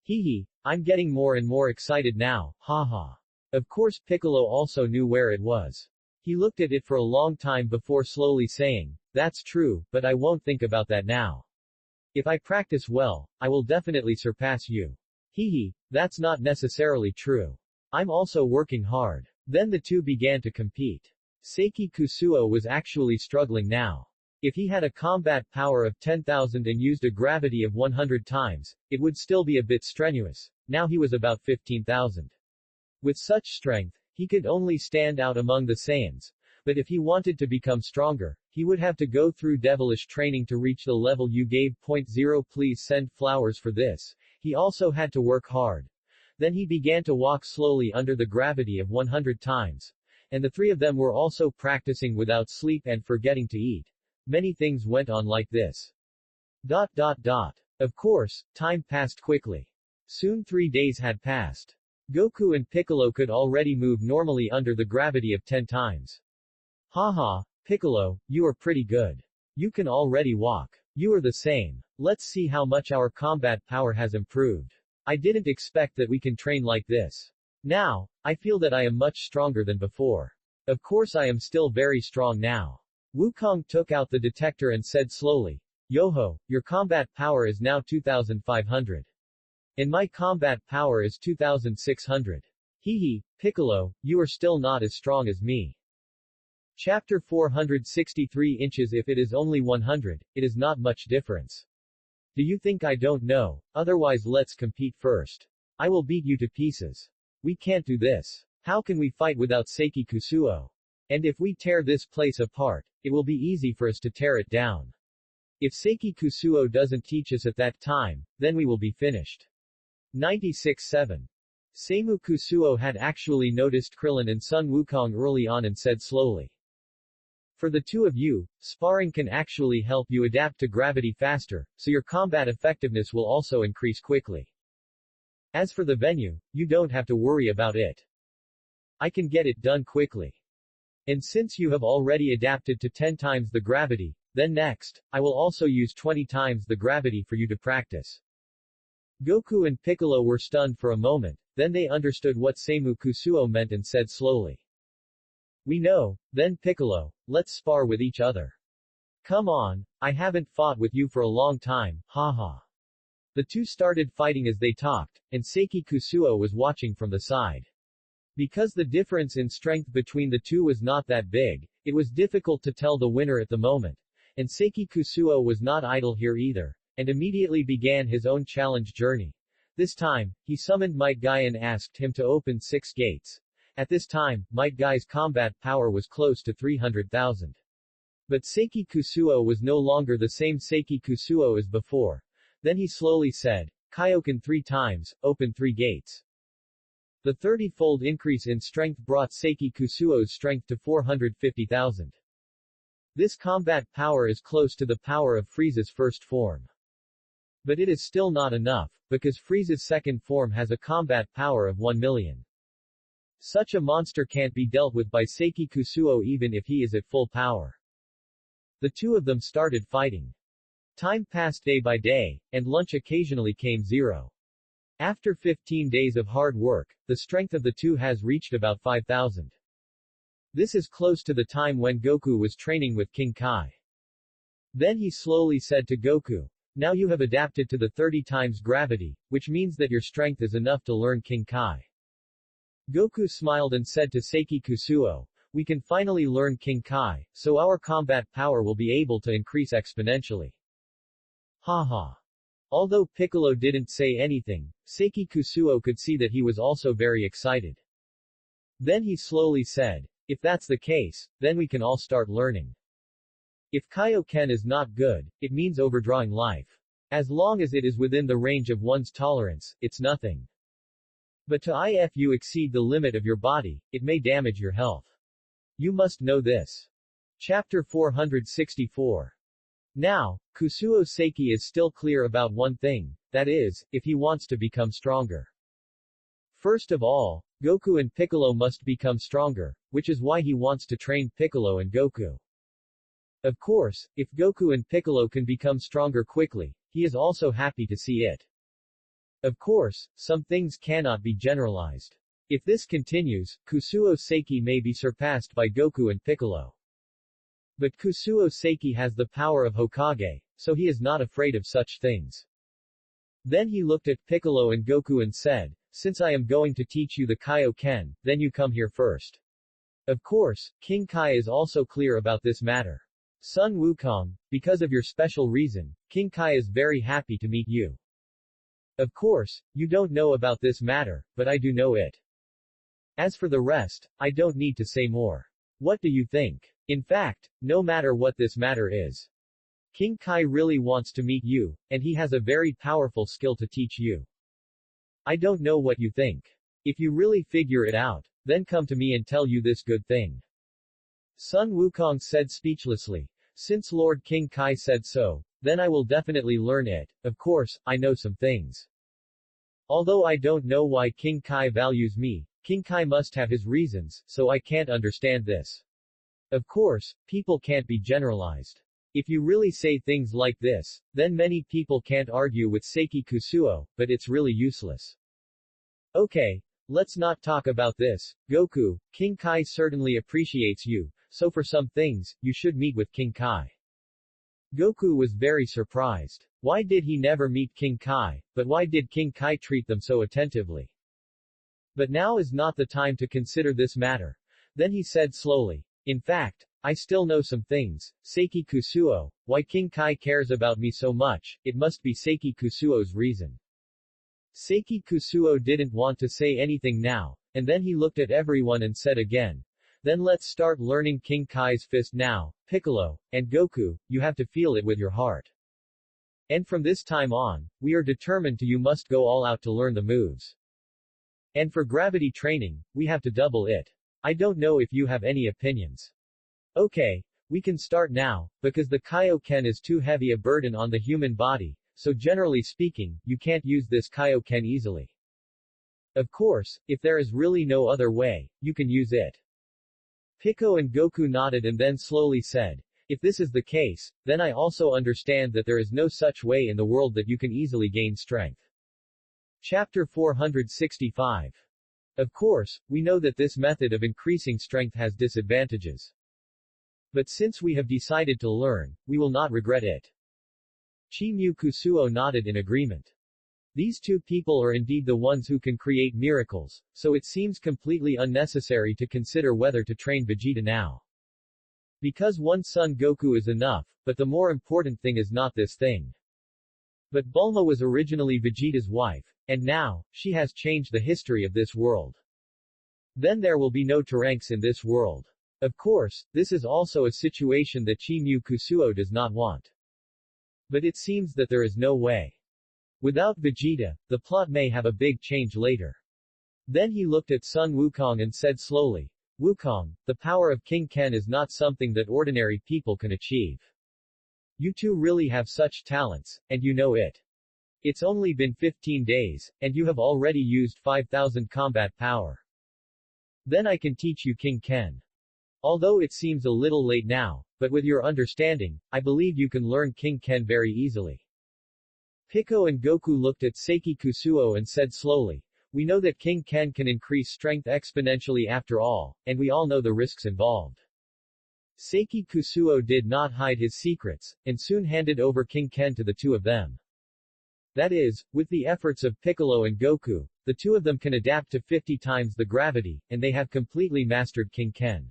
Hehe, I'm getting more and more excited now, haha. Of course Piccolo also knew where it was. He looked at it for a long time before slowly saying, that's true, but I won't think about that now. If I practice well, I will definitely surpass you. Hehe, that's not necessarily true. I'm also working hard. Then the two began to compete. Seiki Kusuo was actually struggling now. If he had a combat power of 10,000 and used a gravity of 100 times, it would still be a bit strenuous. Now he was about 15,000. With such strength, He could only stand out among the Saiyans, but if he wanted to become stronger, he would have to go through devilish training to reach the level you gave. 0. Please send flowers for this. He also had to work hard. Then he began to walk slowly under the gravity of 100 times. And the three of them were also practicing without sleep and forgetting to eat. Many things went on like this. Of course, time passed quickly. Soon 3 days had passed. Goku and Piccolo could already move normally under the gravity of 10 times. Haha, Piccolo, you are pretty good. You can already walk. You are the same. Let's see how much our combat power has improved. I didn't expect that we can train like this. Now, I feel that I am much stronger than before. Of course I am still very strong now. Wukong took out the detector and said slowly, Yoho, your combat power is now 2,500. And my combat power is 2,600. Hehe, Piccolo, you are still not as strong as me. Chapter 463 inches. If it is only 100, it is not much difference. Do you think I don't know? Otherwise let's compete first. I will beat you to pieces. We can't do this. How can we fight without Seiki Kusuo? And if we tear this place apart, it will be easy for us to tear it down. If Seiki Kusuo doesn't teach us at that time, then we will be finished. 96-7. Seimu Kusuo had actually noticed Krillin and Sun Wukong early on and said slowly. For the two of you, sparring can actually help you adapt to gravity faster, so your combat effectiveness will also increase quickly. As for the venue, you don't have to worry about it. I can get it done quickly. And since you have already adapted to 10 times the gravity, then next, I will also use 20 times the gravity for you to practice. Goku and Piccolo were stunned for a moment, then they understood what Seimu Kusuo meant and said slowly. We know, then Piccolo, let's spar with each other. Come on, I haven't fought with you for a long time, haha. The two started fighting as they talked, and Seiki Kusuo was watching from the side. Because the difference in strength between the two was not that big, it was difficult to tell the winner at the moment, and Seiki Kusuo was not idle here either, and immediately began his own challenge journey. This time, he summoned Might Guy and asked him to open 6 gates. At this time, Might Guy's combat power was close to 300,000. But Seiki Kusuo was no longer the same Seiki Kusuo as before. Then he slowly said, Kaioken 3 times, open 3 gates. The 30-fold increase in strength brought Seiki Kusuo's strength to 450,000. This combat power is close to the power of Frieza's first form. But it is still not enough, because Frieza's second form has a combat power of 1 million. Such a monster can't be dealt with by Seiki Kusuo even if he is at full power. The two of them started fighting. Time passed day by day, and lunch occasionally came 0. After 15 days of hard work, the strength of the two has reached about 5,000. This is close to the time when Goku was training with King Kai. Then he slowly said to Goku, now you have adapted to the 30 times gravity, which means that your strength is enough to learn King Kai. Goku smiled and said to Seiki Kusuo, we can finally learn King Kai, so our combat power will be able to increase exponentially. Haha. Although Piccolo didn't say anything, Seiki Kusuo could see that he was also very excited. Then he slowly said, if that's the case, then we can all start learning. If Kaioken is not good, it means overdrawing life. As long as it is within the range of one's tolerance, it's nothing. But if you exceed the limit of your body, it may damage your health. You must know this. Chapter 464. Now, Kusuo Seiki is still clear about one thing, that is, if he wants to become stronger. First of all, Goku and Piccolo must become stronger, which is why he wants to train Piccolo and Goku. Of course, if Goku and Piccolo can become stronger quickly, he is also happy to see it. Of course, some things cannot be generalized. If this continues, Kusuo Seiki may be surpassed by Goku and Piccolo. But Kusuo Seiki has the power of Hokage, so he is not afraid of such things. Then he looked at Piccolo and Goku and said, since I am going to teach you the Kaioken, then you come here first. Of course, King Kai is also clear about this matter. Sun Wukong, because of your special reason, King Kai is very happy to meet you. Of course, you don't know about this matter, but I do know it. As for the rest, I don't need to say more. What do you think? In fact, no matter what this matter is, King Kai really wants to meet you, and he has a very powerful skill to teach you. I don't know what you think. If you really figure it out, then come to me and tell you this good thing. Sun Wukong said speechlessly. Since Lord King Kai said so, then I will definitely learn it. Of course, I know some things. Although I don't know why King Kai values me, King Kai must have his reasons, so I can't understand this. Of course, people can't be generalized. If you really say things like this, then many people can't argue with Seiki Kusuo, but it's really useless. Okay, let's not talk about this, Goku. King Kai certainly appreciates you, so for some things, you should meet with King Kai. Goku was very surprised. Why did he never meet King Kai, but why did King Kai treat them so attentively? But now is not the time to consider this matter. Then he said slowly. In fact, I still know some things. Seiki Kusuo, why King Kai cares about me so much, it must be Seiki Kusuo's reason. Seiki Kusuo didn't want to say anything now, and then he looked at everyone and said again. Then let's start learning King Kai's fist now, Piccolo, and Goku, you have to feel it with your heart. And from this time on, we are determined to you must go all out to learn the moves. And for gravity training, we have to double it. I don't know if you have any opinions. Okay, we can start now, because the Kaioken is too heavy a burden on the human body, so generally speaking, you can't use this Kaioken easily. Of course, if there is really no other way, you can use it. Piccolo and Goku nodded and then slowly said, if this is the case, then I also understand that there is no such way in the world that you can easily gain strength. Chapter 465. Of course, we know that this method of increasing strength has disadvantages. But since we have decided to learn, we will not regret it. Chi-Mu Kusuo nodded in agreement. These two people are indeed the ones who can create miracles, so it seems completely unnecessary to consider whether to train Vegeta now. Because one son Goku is enough, but the more important thing is not this thing. But Bulma was originally Vegeta's wife, and now, she has changed the history of this world. Then there will be no Trunks in this world. Of course, this is also a situation that Chi-Mu Kusuo does not want. But it seems that there is no way. Without Vegeta, the plot may have a big change later. Then he looked at Sun Wukong and said slowly, Wukong, the power of King Ken is not something that ordinary people can achieve. You two really have such talents, and you know it. It's only been 15 days, and you have already used 5,000 combat power. Then I can teach you King Ken. Although it seems a little late now, but with your understanding, I believe you can learn King Ken very easily. Piccolo and Goku looked at Seiki Kusuo and said slowly, we know that King Ken can increase strength exponentially after all, and we all know the risks involved. Seiki Kusuo did not hide his secrets, and soon handed over King Ken to the two of them. That is, with the efforts of Piccolo and Goku, the two of them can adapt to 50 times the gravity, and they have completely mastered King Ken.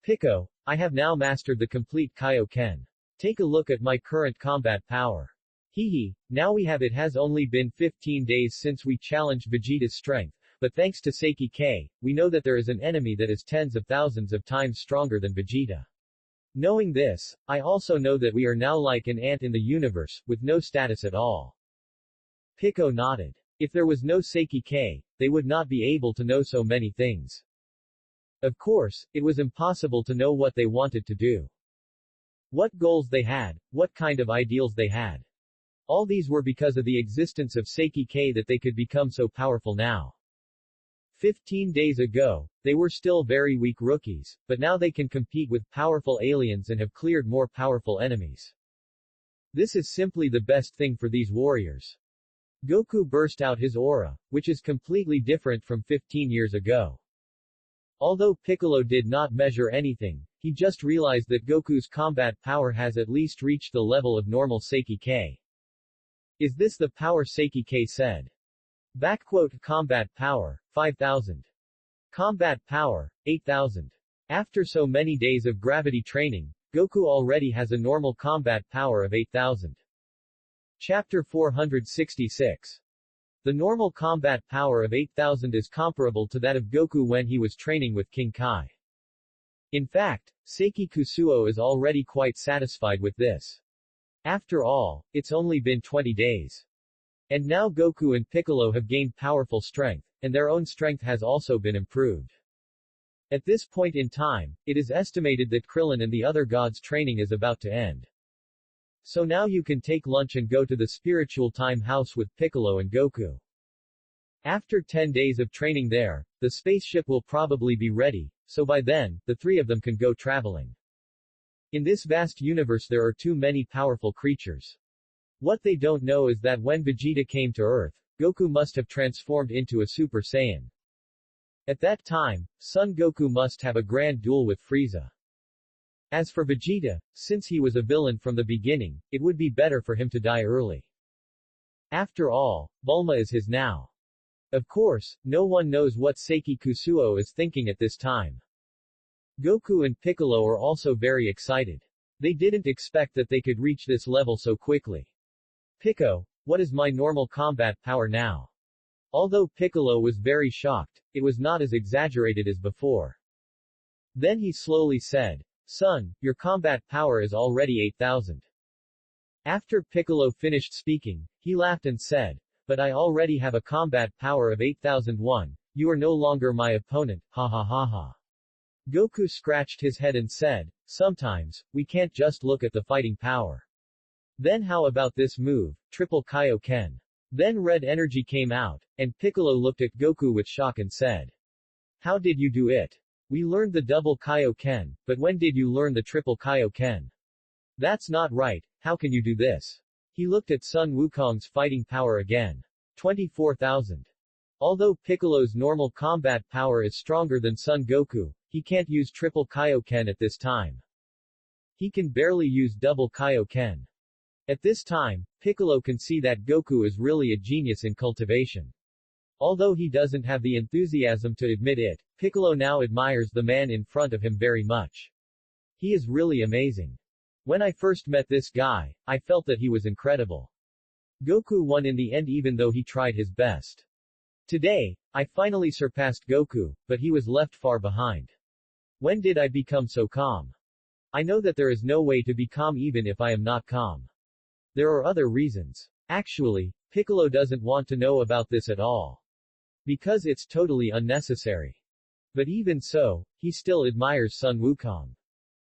Piccolo, I have now mastered the complete Kaioken. Take a look at my current combat power. Now we have it has only been 15 days since we challenged Vegeta's strength, but thanks to Seiki K, we know that there is an enemy that is tens of thousands of times stronger than Vegeta. Knowing this, I also know that we are now like an ant in the universe, with no status at all. Piccolo nodded. If there was no Seiki K, they would not be able to know so many things. Of course, it was impossible to know what they wanted to do. What goals they had, what kind of ideals they had. All these were because of the existence of Seiki K that they could become so powerful now. 15 days ago, they were still very weak rookies, but now they can compete with powerful aliens and have cleared more powerful enemies. This is simply the best thing for these warriors. Goku burst out his aura, which is completely different from 15 years ago. Although Piccolo did not measure anything, he just realized that Goku's combat power has at least reached the level of normal Seiki K. Is this the power Seiki K said? Combat power, 5,000. Combat power, 8,000. After so many days of gravity training, Goku already has a normal combat power of 8,000. Chapter 466. The normal combat power of 8,000 is comparable to that of Goku when he was training with King Kai. In fact, Seiki Kusuo is already quite satisfied with this. After all, it's only been 20 days. And now Goku and Piccolo have gained powerful strength, and their own strength has also been improved. At this point in time, it is estimated that Krillin and the other gods' training is about to end. So now you can take lunch and go to the spiritual time house with Piccolo and Goku. After 10 days of training there, the spaceship will probably be ready, so by then, the three of them can go traveling. In this vast universe there are too many powerful creatures. What they don't know is that when Vegeta came to Earth, Goku must have transformed into a Super Saiyan. At that time, Son Goku must have a grand duel with Frieza. As for Vegeta, since he was a villain from the beginning, it would be better for him to die early. After all, Bulma is his now. Of course, no one knows what Seiki Kusuo is thinking at this time. Goku and Piccolo are also very excited. They didn't expect that they could reach this level so quickly. Pico, what is my normal combat power now? Although Piccolo was very shocked, it was not as exaggerated as before. Then he slowly said, Son, your combat power is already 8,000. After Piccolo finished speaking, he laughed and said, but I already have a combat power of 8,001, you are no longer my opponent, ha ha ha ha. Goku scratched his head and said, sometimes, we can't just look at the fighting power. Then how about this move, Triple Kaioken? Then red energy came out, and Piccolo looked at Goku with shock and said, how did you do it? We learned the double Kaioken, but when did you learn the triple Kaioken? That's not right, how can you do this? He looked at Sun Wukong's fighting power again. 24,000. Although Piccolo's normal combat power is stronger than Son Goku, he can't use triple Kaioken at this time. He can barely use double Kaioken. At this time, Piccolo can see that Goku is really a genius in cultivation. Although he doesn't have the enthusiasm to admit it, Piccolo now admires the man in front of him very much. He is really amazing. When I first met this guy, I felt that he was incredible. Goku won in the end even though he tried his best. Today, I finally surpassed Goku, but he was left far behind. When did I become so calm? I know that there is no way to be calm even if I am not calm. There are other reasons. Actually, Piccolo doesn't want to know about this at all. Because it's totally unnecessary. But even so, he still admires Sun Wukong.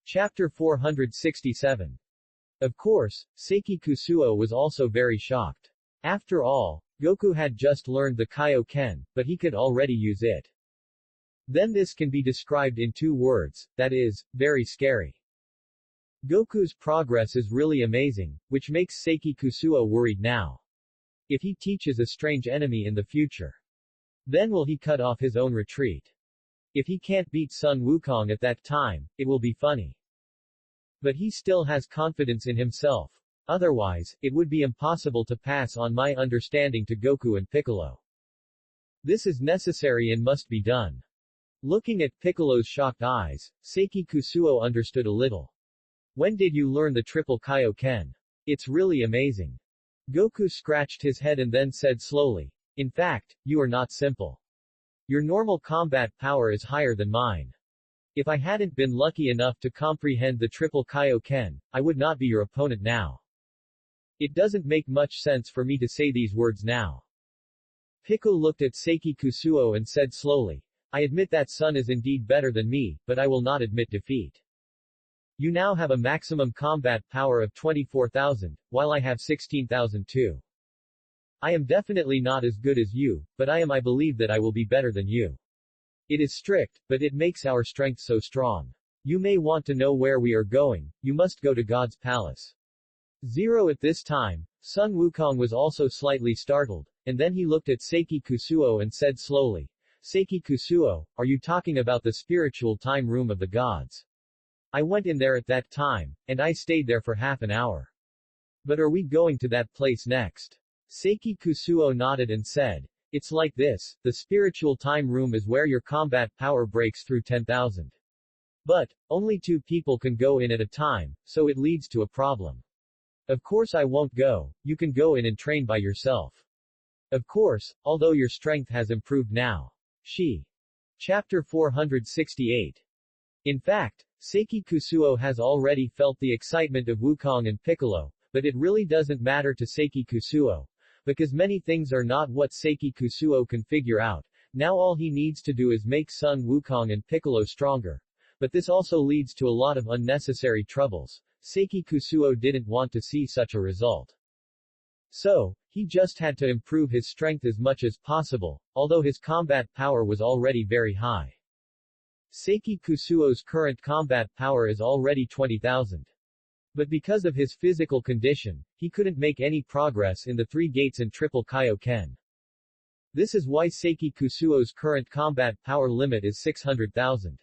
Chapter 467. Of course, Seiki Kusuo was also very shocked. After all, Goku had just learned the Kaioken, but he could already use it. Then this can be described in 2 words, that is, very scary. Goku's progress is really amazing, which makes Seiki Kusuo worried now. If he teaches a strange enemy in the future, then will he cut off his own retreat? If he can't beat Sun Wukong at that time, it will be funny. But he still has confidence in himself. Otherwise, it would be impossible to pass on my understanding to Goku and Piccolo. This is necessary and must be done. Looking at Piccolo's shocked eyes, Seiki Kusuo understood a little. When did you learn the triple Kaioken? It's really amazing. Goku scratched his head and then said slowly, in fact, you are not simple. Your normal combat power is higher than mine. If I hadn't been lucky enough to comprehend the triple Kaioken, I would not be your opponent now. It doesn't make much sense for me to say these words now. Pico looked at Seiki Kusuo and said slowly, I admit that Sun is indeed better than me, but I will not admit defeat. You now have a maximum combat power of 24,000, while I have 16,002. I am definitely not as good as you, but I believe that I will be better than you. It is strict, but it makes our strength so strong. You may want to know where we are going, you must go to God's palace. 0 At this time, Sun Wukong was also slightly startled, and then he looked at Seiki Kusuo and said slowly, Seiki Kusuo, are you talking about the spiritual time room of the gods? I went in there at that time, and I stayed there for half an hour. But are we going to that place next? Seiki Kusuo nodded and said, it's like this, the spiritual time room is where your combat power breaks through 10,000. But, only 2 people can go in at a time, so it leads to a problem. Of course I won't go, you can go in and train by yourself. Of course, although your strength has improved now. She. Chapter 468. In fact, Seiki Kusuo has already felt the excitement of Wukong and Piccolo, but it really doesn't matter to Seiki Kusuo. Because many things are not what Seiki Kusuo can figure out, now all he needs to do is make Sun Wukong and Piccolo stronger. But this also leads to a lot of unnecessary troubles. Seiki Kusuo didn't want to see such a result. So, he just had to improve his strength as much as possible, although his combat power was already very high. Seiki Kusuo's current combat power is already 20,000. But because of his physical condition, he couldn't make any progress in the 3 gates and triple Kaioken. This is why Seiki Kusuo's current combat power limit is 600,000.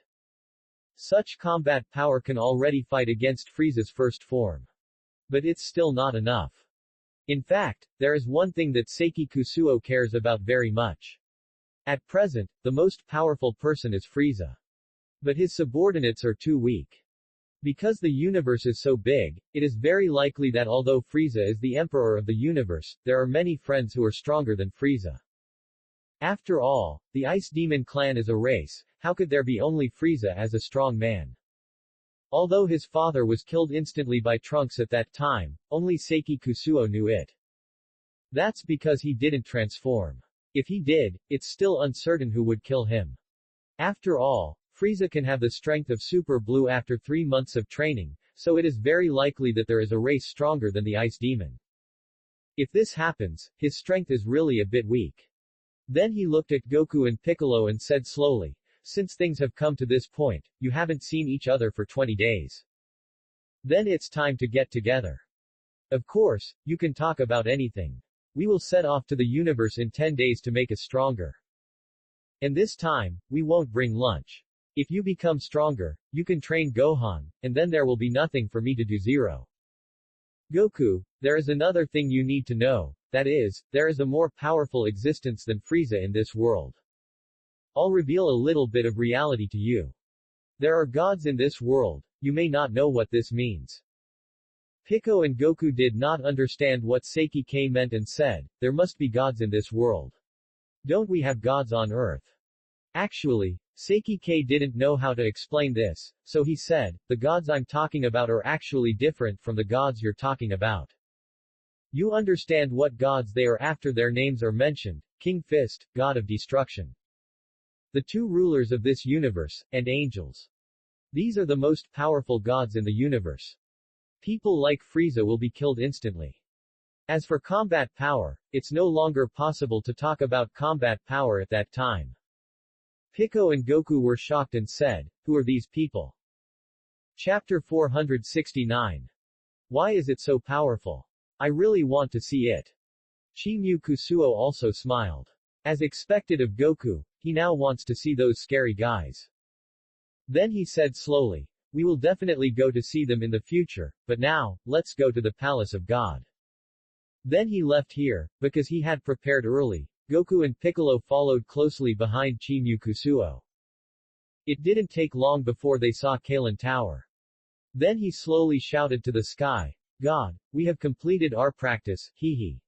Such combat power can already fight against Frieza's first form. But it's still not enough. In fact, there is one thing that Seiki Kusuo cares about very much. At present, the most powerful person is Frieza. But his subordinates are too weak. Because the universe is so big, it is very likely that although Frieza is the emperor of the universe, there are many friends who are stronger than Frieza. After all, the Ice Demon clan is a race, how could there be only Frieza as a strong man? Although his father was killed instantly by Trunks at that time, only Seiki Kusuo knew it. That's because he didn't transform. If he did, it's still uncertain who would kill him. After all, Frieza can have the strength of Super Blue after 3 months of training, so it is very likely that there is a race stronger than the Ice Demon. If this happens, his strength is really a bit weak. Then he looked at Goku and Piccolo and said slowly, since things have come to this point, you haven't seen each other for 20 days. Then it's time to get together. Of course, you can talk about anything. We will set off to the universe in 10 days to make us stronger. And this time, we won't bring lunch. If you become stronger, you can train Gohan, and then there will be nothing for me to do. 0. Goku, there is another thing you need to know, that is, there is a more powerful existence than Frieza in this world. I'll reveal a little bit of reality to you. There are gods in this world, you may not know what this means. Piccolo and Goku did not understand what Seiki K meant and said, there must be gods in this world. Don't we have gods on Earth? Actually, Seiki K didn't know how to explain this, so he said, the gods I'm talking about are actually different from the gods you're talking about. You understand what gods they are after their names are mentioned, King Fist, God of Destruction. The 2 rulers of this universe, and angels. These are the most powerful gods in the universe. People like Frieza will be killed instantly. As for combat power, it's no longer possible to talk about combat power at that time. Piccolo and Goku were shocked and said, who are these people? Chapter 469. Why is it so powerful? I really want to see it. Chi-Mu Kusuo also smiled. As expected of Goku, he now wants to see those scary guys. Then he said slowly, we will definitely go to see them in the future, but now, let's go to the Palace of God. Then he left here, because he had prepared early. Goku and Piccolo followed closely behind Chi-Mu Kusuo. It didn't take long before they saw Kalen Tower. Then he slowly shouted to the sky, God, we have completed our practice, hee.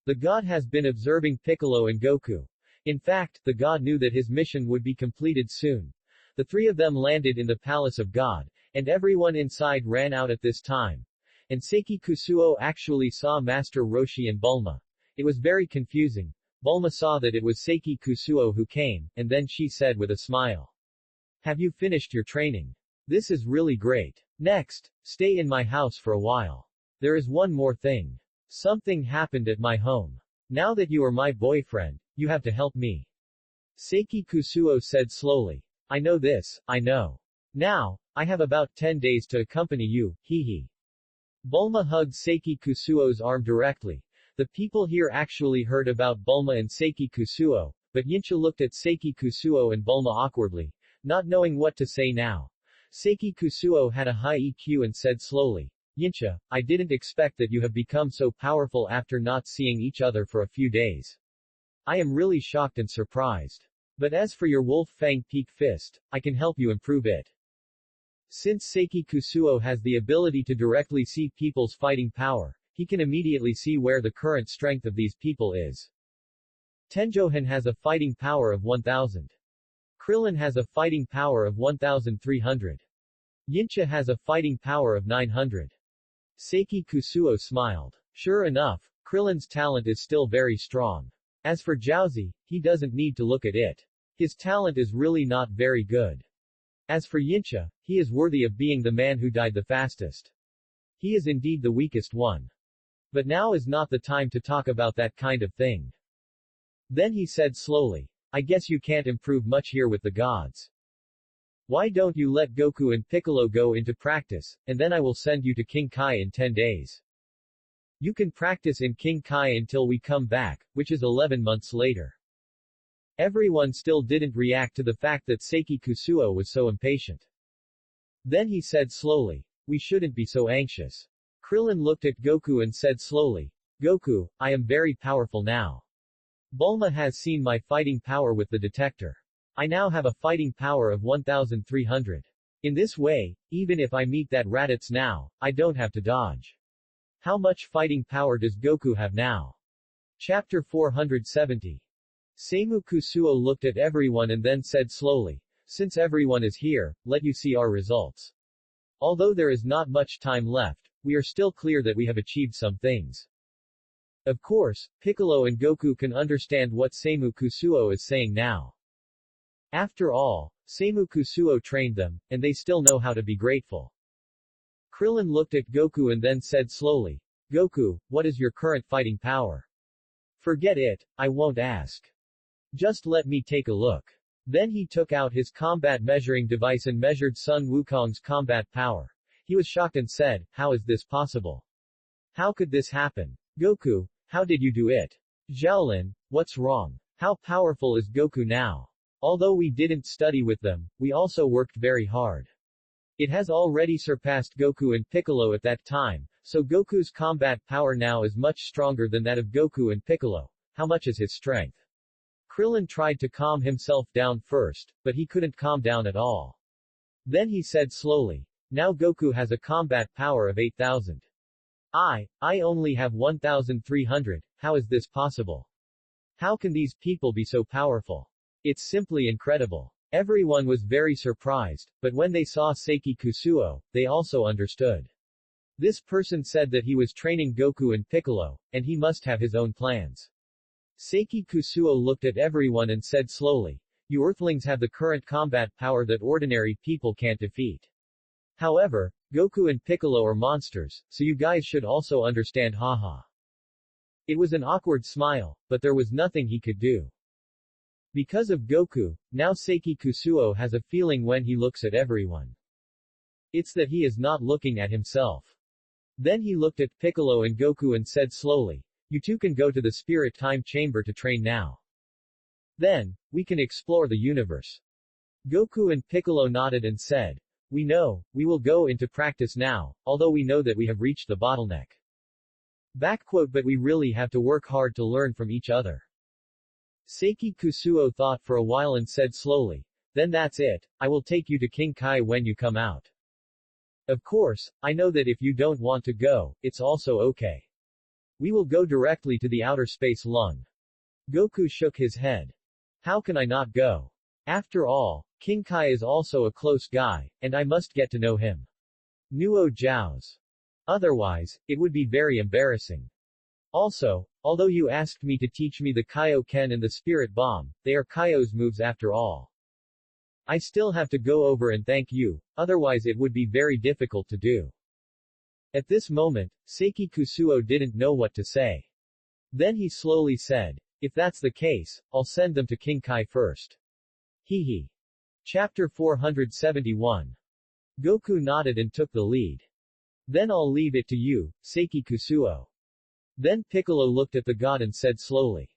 The god has been observing Piccolo and Goku. In fact, the god knew that his mission would be completed soon. The 3 of them landed in the Palace of God, and everyone inside ran out at this time. And Seiki Kusuo actually saw Master Roshi and Bulma. It was very confusing. Bulma saw that it was Seiki Kusuo who came, and then she said with a smile. Have you finished your training? This is really great. Next, stay in my house for a while. There is one more thing. Something happened at my home. Now that you are my boyfriend, you have to help me. Seiki Kusuo said slowly. I know this, I know. Now, I have about 10 days to accompany you, hee. Bulma hugged Seiki Kusuo's arm directly. The people here actually heard about Bulma and Seiki Kusuo, but Yinsha looked at Seiki Kusuo and Bulma awkwardly, not knowing what to say now. Seiki Kusuo had a high EQ and said slowly, Yinsha, I didn't expect that you have become so powerful after not seeing each other for a few days. I am really shocked and surprised. But as for your Wolf Fang Peak Fist, I can help you improve it. Since Seiki Kusuo has the ability to directly see people's fighting power, he can immediately see where the current strength of these people is. Tenjohan has a fighting power of 1000. Krillin has a fighting power of 1300. Yincha has a fighting power of 900. Seiki Kusuo smiled. Sure enough, Krillin's talent is still very strong. As for Jiaozi, he doesn't need to look at it. His talent is really not very good. As for Yincha, he is worthy of being the man who died the fastest. He is indeed the weakest one. But now is not the time to talk about that kind of thing. Then he said slowly, I guess you can't improve much here with the gods. Why don't you let Goku and Piccolo go into practice, and then I will send you to King Kai in 10 days. You can practice in King Kai until we come back, which is 11 months later. Everyone still didn't react to the fact that Seiki Kusuo was so impatient. Then he said slowly, we shouldn't be so anxious. Krillin looked at Goku and said slowly, Goku, I am very powerful now. Bulma has seen my fighting power with the detector. I now have a fighting power of 1300. In this way, even if I meet that Raditz now, I don't have to dodge. How much fighting power does Goku have now? Chapter 470. Seimu Kusuo looked at everyone and then said slowly, since everyone is here, let you see our results. Although there is not much time left, we are still clear that we have achieved some things. Of course, Piccolo and Goku can understand what Seimu Kusuo is saying now. After all, Seimu Kusuo trained them, and they still know how to be grateful. Krillin looked at Goku and then said slowly, Goku, what is your current fighting power? Forget it, I won't ask. Just let me take a look. Then he took out his combat measuring device and measured Sun Wukong's combat power. He was shocked and said, how is this possible? How could this happen? Goku, how did you do it? Xiaolin, what's wrong? How powerful is Goku now? Although we didn't study with them, we also worked very hard. It has already surpassed Goku and Piccolo at that time, so Goku's combat power now is much stronger than that of Goku and Piccolo. How much is his strength? Krillin tried to calm himself down first, but he couldn't calm down at all. Then he said slowly, now Goku has a combat power of 8000. I only have 1300, how is this possible? How can these people be so powerful? It's simply incredible. Everyone was very surprised, but when they saw Seiki Kusuo, they also understood. This person said that he was training Goku and Piccolo, and he must have his own plans. Seiki Kusuo looked at everyone and said slowly, you Earthlings have the current combat power that ordinary people can't defeat. However, Goku and Piccolo are monsters, so you guys should also understand haha. It was an awkward smile, but there was nothing he could do. Because of Goku, now Seiki Kusuo has a feeling when he looks at everyone. It's that he is not looking at himself. Then he looked at Piccolo and Goku and said slowly, you two can go to the spirit time chamber to train now. Then, we can explore the universe. Goku and Piccolo nodded and said, we know, we will go into practice now, although we know that we have reached the bottleneck. But we really have to work hard to learn from each other. Seiki Kusuo thought for a while and said slowly, then that's it, I will take you to King Kai when you come out. Of course, I know that if you don't want to go, it's also okay. We will go directly to the outer space lung. Goku shook his head. How can I not go? After all, King Kai is also a close guy, and I must get to know him. Nuo Zhao's. Otherwise, it would be very embarrassing. Also, although you asked me to teach me the Kaioken and the Spirit Bomb, they are Kaio's moves after all. I still have to go over and thank you, otherwise it would be very difficult to do. At this moment, Seiki Kusuo didn't know what to say. Then he slowly said, if that's the case, I'll send them to King Kai first. Hee. Chapter 471. Goku nodded and took the lead. Then I'll leave it to you, Seiki Kusuo. Then Piccolo looked at the god and said slowly,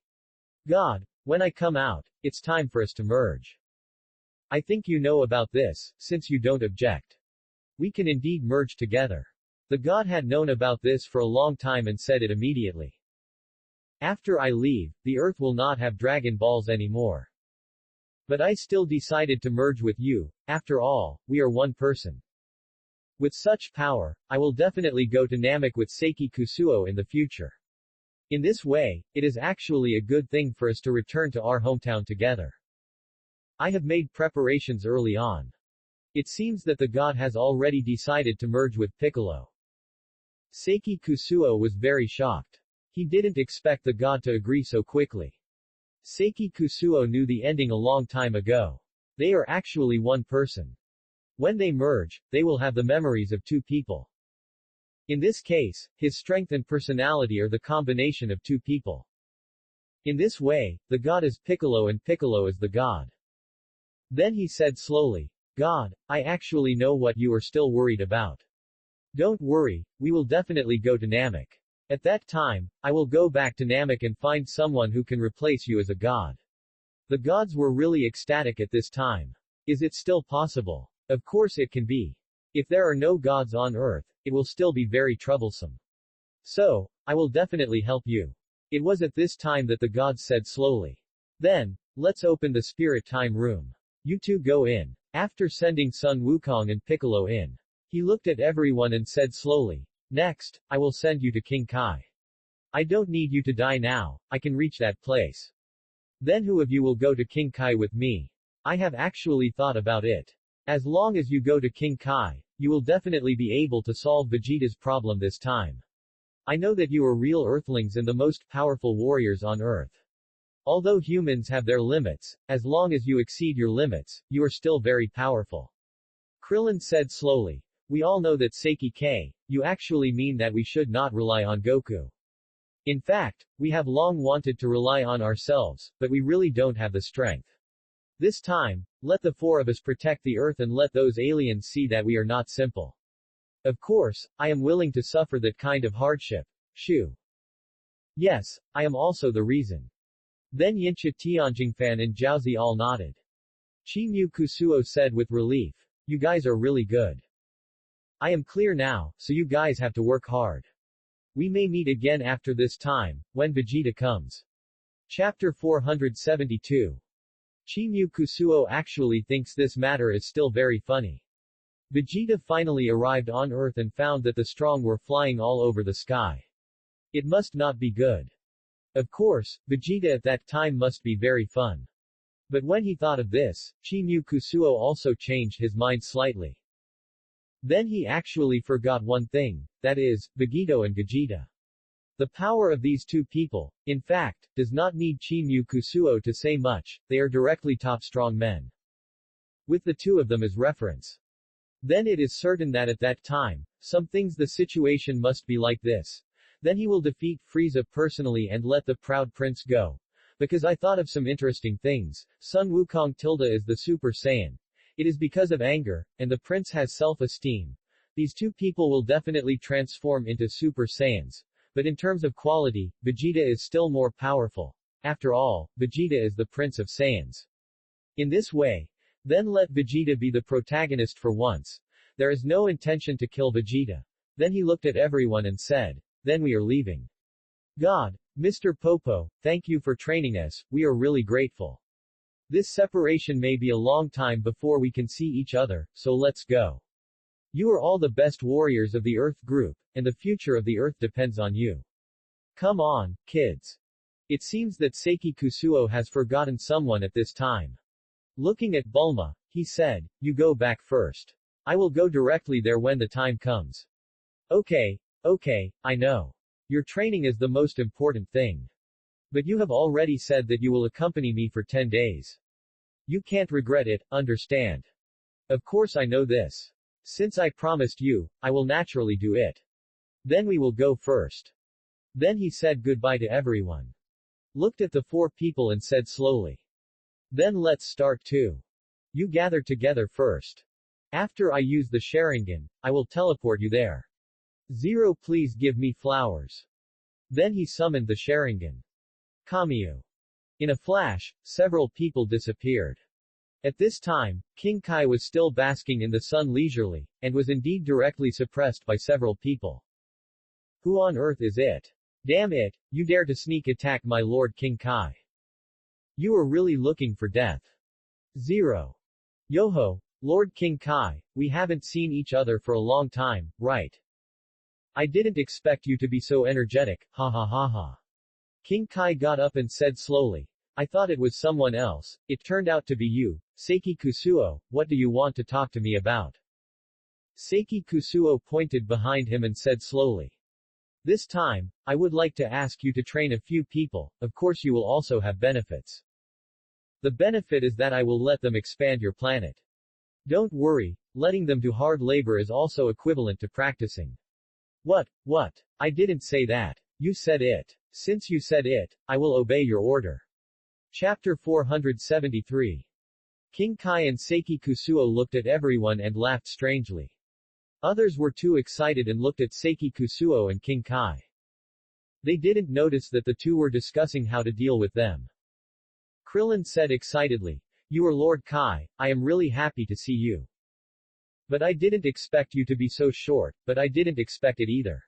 God, when I come out, it's time for us to merge. I think you know about this, since you don't object. We can indeed merge together. The god had known about this for a long time and said it immediately. After I leave, the earth will not have Dragon Balls anymore. But I still decided to merge with you, after all, we are one person. With such power, I will definitely go to Namek with Seiki Kusuo in the future. In this way, it is actually a good thing for us to return to our hometown together. I have made preparations early on. It seems that the god has already decided to merge with Piccolo. Seiki Kusuo was very shocked. He didn't expect the god to agree so quickly. Seiki Kusuo knew the ending a long time ago. They are actually one person. When they merge, they will have the memories of two people. In this case, his strength and personality are the combination of two people. In this way, the god is Piccolo and Piccolo is the god. Then he said slowly, God, I actually know what you are still worried about. Don't worry, we will definitely go to Namek. At that time, I will go back to Namek and find someone who can replace you as a god. The gods were really ecstatic at this time. Is it still possible? Of course it can be. If there are no gods on earth, it will still be very troublesome. So, I will definitely help you. It was at this time that the gods said slowly. Then, let's open the spirit time room. You two go in. After sending Sun Wukong and Piccolo in, he looked at everyone and said slowly, next, I will send you to King Kai. I don't need you to die now, I can reach that place. Then who of you will go to King Kai with me? I have actually thought about it. As long as you go to King Kai, you will definitely be able to solve Vegeta's problem this time. I know that you are real Earthlings and the most powerful warriors on Earth. Although humans have their limits, as long as you exceed your limits, you are still very powerful. Krillin said slowly, we all know that Seiki K, you actually mean that we should not rely on Goku. In fact, we have long wanted to rely on ourselves, but we really don't have the strength. This time, let the four of us protect the Earth and let those aliens see that we are not simple. Of course, I am willing to suffer that kind of hardship. Shu. Yes, I am also the reason. Then Yincha Tianjingfan and Jiaozi all nodded. Chimu Kusuo said with relief, you guys are really good. I am clear now, so you guys have to work hard. We may meet again after this time, when Vegeta comes. Chapter 472. Chimu Kusuo actually thinks this matter is still very funny. Vegeta finally arrived on Earth and found that the strong were flying all over the sky. It must not be good. Of course, Vegeta at that time must be very fun. But when he thought of this, Chimu Kusuo also changed his mind slightly. Then he actually forgot one thing, that is, Vegito and Gogeta. The power of these two people, in fact, does not need Chimu Kusuo to say much, they are directly top strong men. With the two of them as reference. Then it is certain that at that time, some things the situation must be like this. Then he will defeat Frieza personally and let the proud prince go. Because I thought of some interesting things, Sun Wukong Tilda is the Super Saiyan. It is because of anger, and the prince has self-esteem. These two people will definitely transform into Super Saiyans. But in terms of quality, Vegeta is still more powerful. After all, Vegeta is the Prince of Saiyans. In this way, then let Vegeta be the protagonist for once. There is no intention to kill Vegeta. Then he looked at everyone and said, then we are leaving. God, Mr. Popo, thank you for training us, we are really grateful. This separation may be a long time before we can see each other, so let's go. You are all the best warriors of the Earth group, and the future of the Earth depends on you. Come on, kids. It seems that Seiki Kusuo has forgotten someone at this time. Looking at Bulma, he said, you go back first. I will go directly there when the time comes. Okay, I know. Your training is the most important thing. But you have already said that you will accompany me for 10 days. You can't regret it, understand? Of course I know this. Since I promised you, I will naturally do it. Then we will go first. Then he said goodbye to everyone. Looked at the four people and said slowly. Then let's start too. You gather together first. After I use the Sharingan, I will teleport you there. Zero, please give me flowers. Then he summoned the Sharingan. Kamiyu. In a flash, several people disappeared. At this time, King Kai was still basking in the sun leisurely, and was indeed directly suppressed by several people. Who on earth is it? Damn it, you dare to sneak attack my lord King Kai. You are really looking for death. Zero. Yoho, Lord King Kai, we haven't seen each other for a long time, right? I didn't expect you to be so energetic, ha ha ha ha. King Kai got up and said slowly. I thought it was someone else, it turned out to be you, Seiki Kusuo, what do you want to talk to me about? Seiki Kusuo pointed behind him and said slowly. This time, I would like to ask you to train a few people, of course you will also have benefits. The benefit is that I will let them expand your planet. Don't worry, letting them do hard labor is also equivalent to practicing. What? I didn't say that. You said it. Since you said it, I will obey your order. Chapter 473. King Kai and Seiki Kusuo looked at everyone and laughed strangely. Others were too excited and looked at Seiki Kusuo and King Kai. They didn't notice that the two were discussing how to deal with them. Krillin said excitedly, You are Lord Kai, I am really happy to see you. But I didn't expect you to be so short, but I didn't expect it either.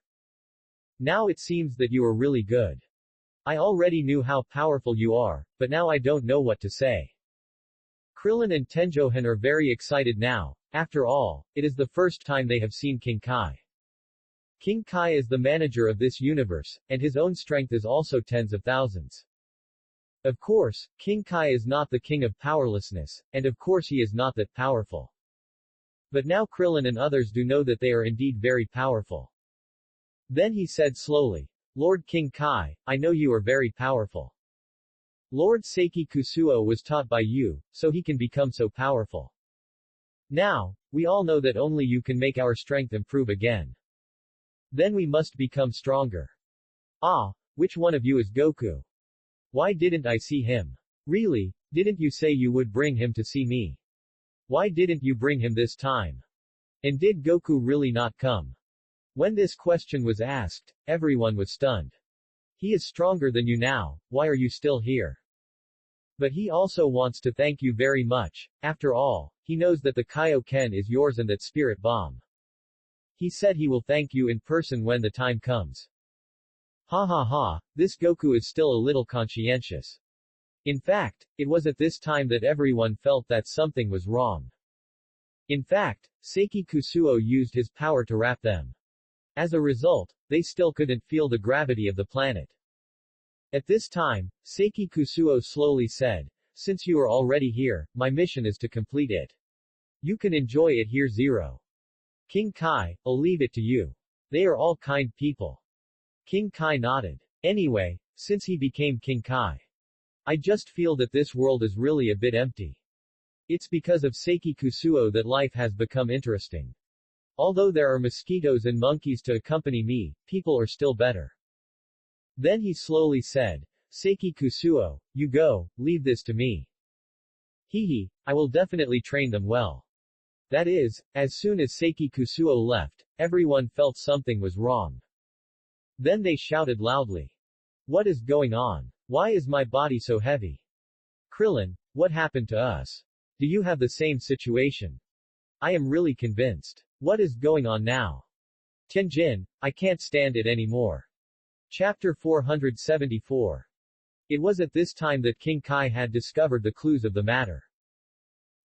Now it seems that you are really good. I already knew how powerful you are, but now I don't know what to say. Krillin and Tenjohan are very excited now. After all, it is the first time they have seen King Kai. King Kai is the manager of this universe, and his own strength is also tens of thousands. Of course, King Kai is not the king of powerlessness, and of course he is not that powerful. But now Krillin and others do know that they are indeed very powerful. Then he said slowly, Lord King Kai, I know you are very powerful. Lord Seiki Kusuo was taught by you, so he can become so powerful. Now, we all know that only you can make our strength improve again. Then we must become stronger. Ah, which one of you is Goku? Why didn't I see him? Really, didn't you say you would bring him to see me? Why didn't you bring him this time? And did Goku really not come? When this question was asked, everyone was stunned. He is stronger than you now, why are you still here? But he also wants to thank you very much, after all, he knows that the Kaioken is yours and that spirit bomb. He said he will thank you in person when the time comes. Ha ha ha, this Goku is still a little conscientious. In fact, it was at this time that everyone felt that something was wrong. In fact, Seiki Kusuo used his power to wrap them. As a result, they still couldn't feel the gravity of the planet. At this time, Seiki Kusuo slowly said, Since you are already here, my mission is to complete it. You can enjoy it here. King Kai, I'll leave it to you. They are all kind people. King Kai nodded. Anyway, since he became King Kai, I just feel that this world is really a bit empty. It's because of Seiki Kusuo that life has become interesting. Although there are mosquitoes and monkeys to accompany me, people are still better. Then he slowly said, Seiki Kusuo, you go, leave this to me. Hehe, I will definitely train them well. That is, as soon as Seiki Kusuo left, everyone felt something was wrong. Then they shouted loudly. What is going on? Why is my body so heavy? Krillin, what happened to us? Do you have the same situation? I am really convinced. What is going on now? Tenjin, I can't stand it anymore. Chapter 474. It was at this time that King Kai had discovered the clues of the matter.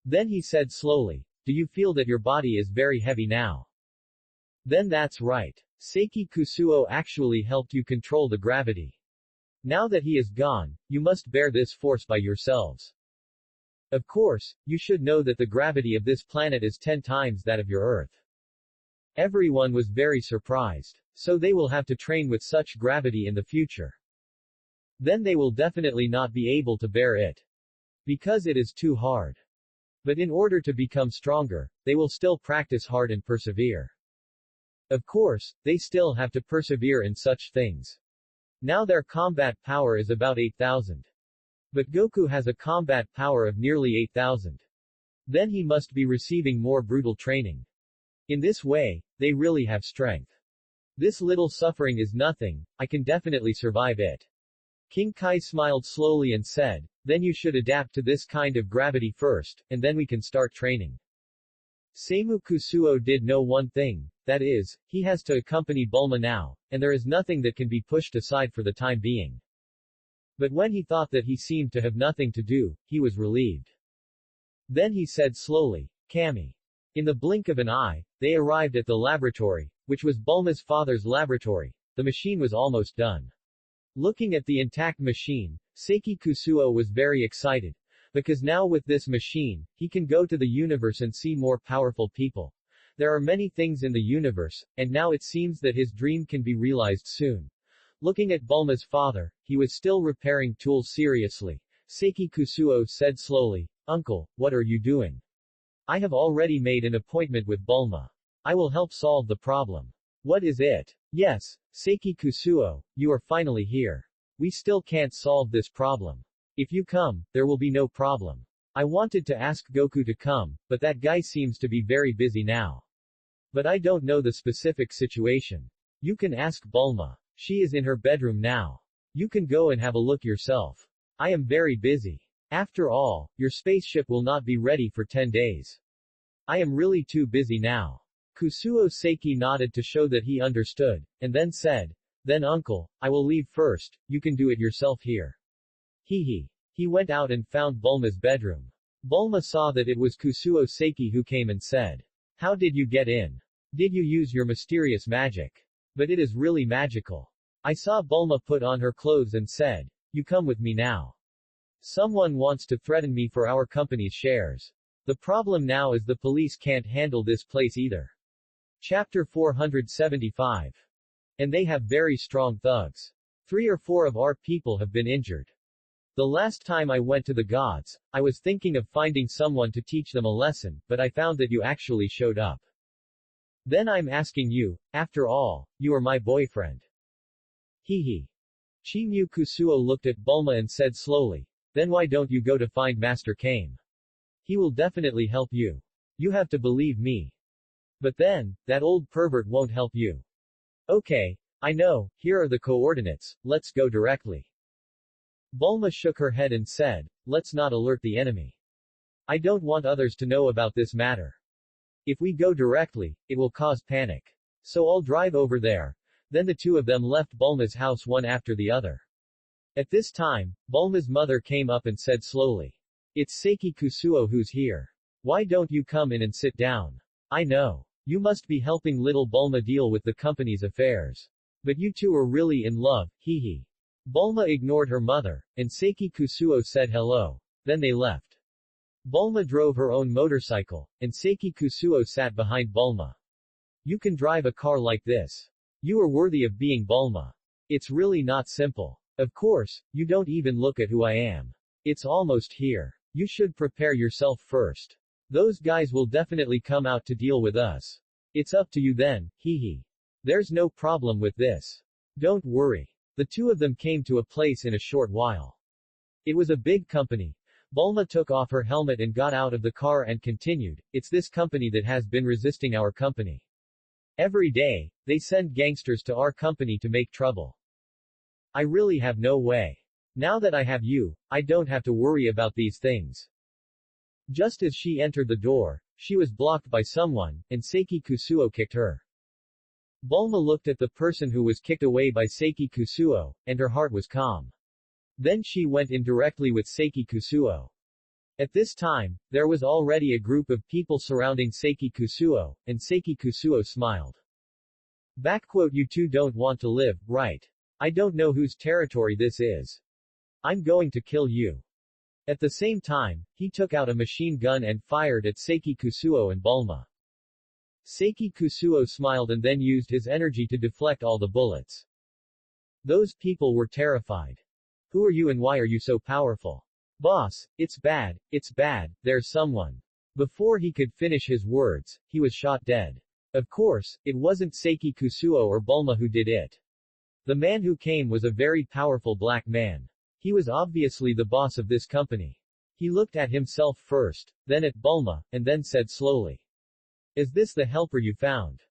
Then he said slowly, Do you feel that your body is very heavy now? Then that's right. Seiki Kusuo actually helped you control the gravity. Now that he is gone, you must bear this force by yourselves. Of course, you should know that the gravity of this planet is 10 times that of your Earth. Everyone was very surprised. So they will have to train with such gravity in the future. Then they will definitely not be able to bear it. Because it is too hard. But in order to become stronger, they will still practice hard and persevere. Of course, they still have to persevere in such things. Now their combat power is about 8,000. But Goku has a combat power of nearly 8,000. Then he must be receiving more brutal training. In this way, they really have strength. This little suffering is nothing, I can definitely survive it. King Kai smiled slowly and said, Then you should adapt to this kind of gravity first, and then we can start training. Seimu Kusuo did know one thing, that is, he has to accompany Bulma now, and there is nothing that can be pushed aside for the time being. But when he thought that he seemed to have nothing to do, he was relieved. Then he said slowly, Kami. In the blink of an eye, they arrived at the laboratory, which was Bulma's father's laboratory. The machine was almost done. Looking at the intact machine, Seiki Kusuo was very excited, because now with this machine, he can go to the universe and see more powerful people. There are many things in the universe, and now it seems that his dream can be realized soon. Looking at Bulma's father, he was still repairing tools seriously. Seiki Kusuo said slowly, "Uncle, what are you doing?" "I have already made an appointment with Bulma. I will help solve the problem." "What is it?" "Yes, Seiki Kusuo, you are finally here. We still can't solve this problem. If you come, there will be no problem. I wanted to ask Goku to come, but that guy seems to be very busy now. But I don't know the specific situation. You can ask Bulma. She is in her bedroom now. You can go and have a look yourself. I am very busy. After all, your spaceship will not be ready for 10 days. I am really too busy now." Kusuo Seiki nodded to show that he understood, and then said, "Then uncle, I will leave first, you can do it yourself here." He went out and found Bulma's bedroom. Bulma saw that it was Kusuo Seiki who came and said, "How did you get in? Did you use your mysterious magic? But it is really magical." I saw Bulma put on her clothes and said, "You come with me now. Someone wants to threaten me for our company's shares. The problem now is the police can't handle this place either." Chapter 475. And they have very strong thugs. 3 or 4 of our people have been injured. The last time I went to the gods, I was thinking of finding someone to teach them a lesson, but I found that you actually showed up. Then I'm asking you, after all, you are my boyfriend. Chimyu Kusuo looked at Bulma and said slowly, "Then why don't you go to find Master Kame? He will definitely help you. You have to believe me. But then, that old pervert won't help you." "Okay, I know, here are the coordinates, let's go directly." Bulma shook her head and said, "Let's not alert the enemy. I don't want others to know about this matter. If we go directly, it will cause panic. So I'll drive over there." Then the two of them left Bulma's house one after the other. At this time, Bulma's mother came up and said slowly, "It's Seiki Kusuo who's here. Why don't you come in and sit down? I know. You must be helping little Bulma deal with the company's affairs. But you two are really in love, Bulma ignored her mother, and Seiki Kusuo said hello. Then they left. Bulma drove her own motorcycle, and Seiki Kusuo sat behind Bulma. "You can drive a car like this. You are worthy of being Bulma. It's really not simple. Of course, you don't even look at who I am. It's almost here. You should prepare yourself first. Those guys will definitely come out to deal with us. It's up to you then, There's no problem with this. Don't worry." The two of them came to a place in a short while. It was a big company. Bulma took off her helmet and got out of the car and continued, "It's this company that has been resisting our company. Every day, they send gangsters to our company to make trouble. I really have no way. Now that I have you, I don't have to worry about these things." Just as she entered the door, she was blocked by someone, and Seiki Kusuo kicked her. Bulma looked at the person who was kicked away by Seiki Kusuo, and her heart was calm. Then she went in directly with Seiki Kusuo. At this time, there was already a group of people surrounding Seiki Kusuo, and Seiki Kusuo smiled. "You two don't want to live, right? I don't know whose territory this is. I'm going to kill you." At the same time, he took out a machine gun and fired at Seiki Kusuo and Bulma. Seiki Kusuo smiled and then used his energy to deflect all the bullets. Those people were terrified. "Who are you and why are you so powerful?" "Boss, it's bad, there's someone." Before he could finish his words, he was shot dead. Of course, it wasn't Seiki Kusuo or Bulma who did it. The man who came was a very powerful black man. He was obviously the boss of this company. He looked at himself first, then at Bulma, and then said slowly, "Is this the helper you found?"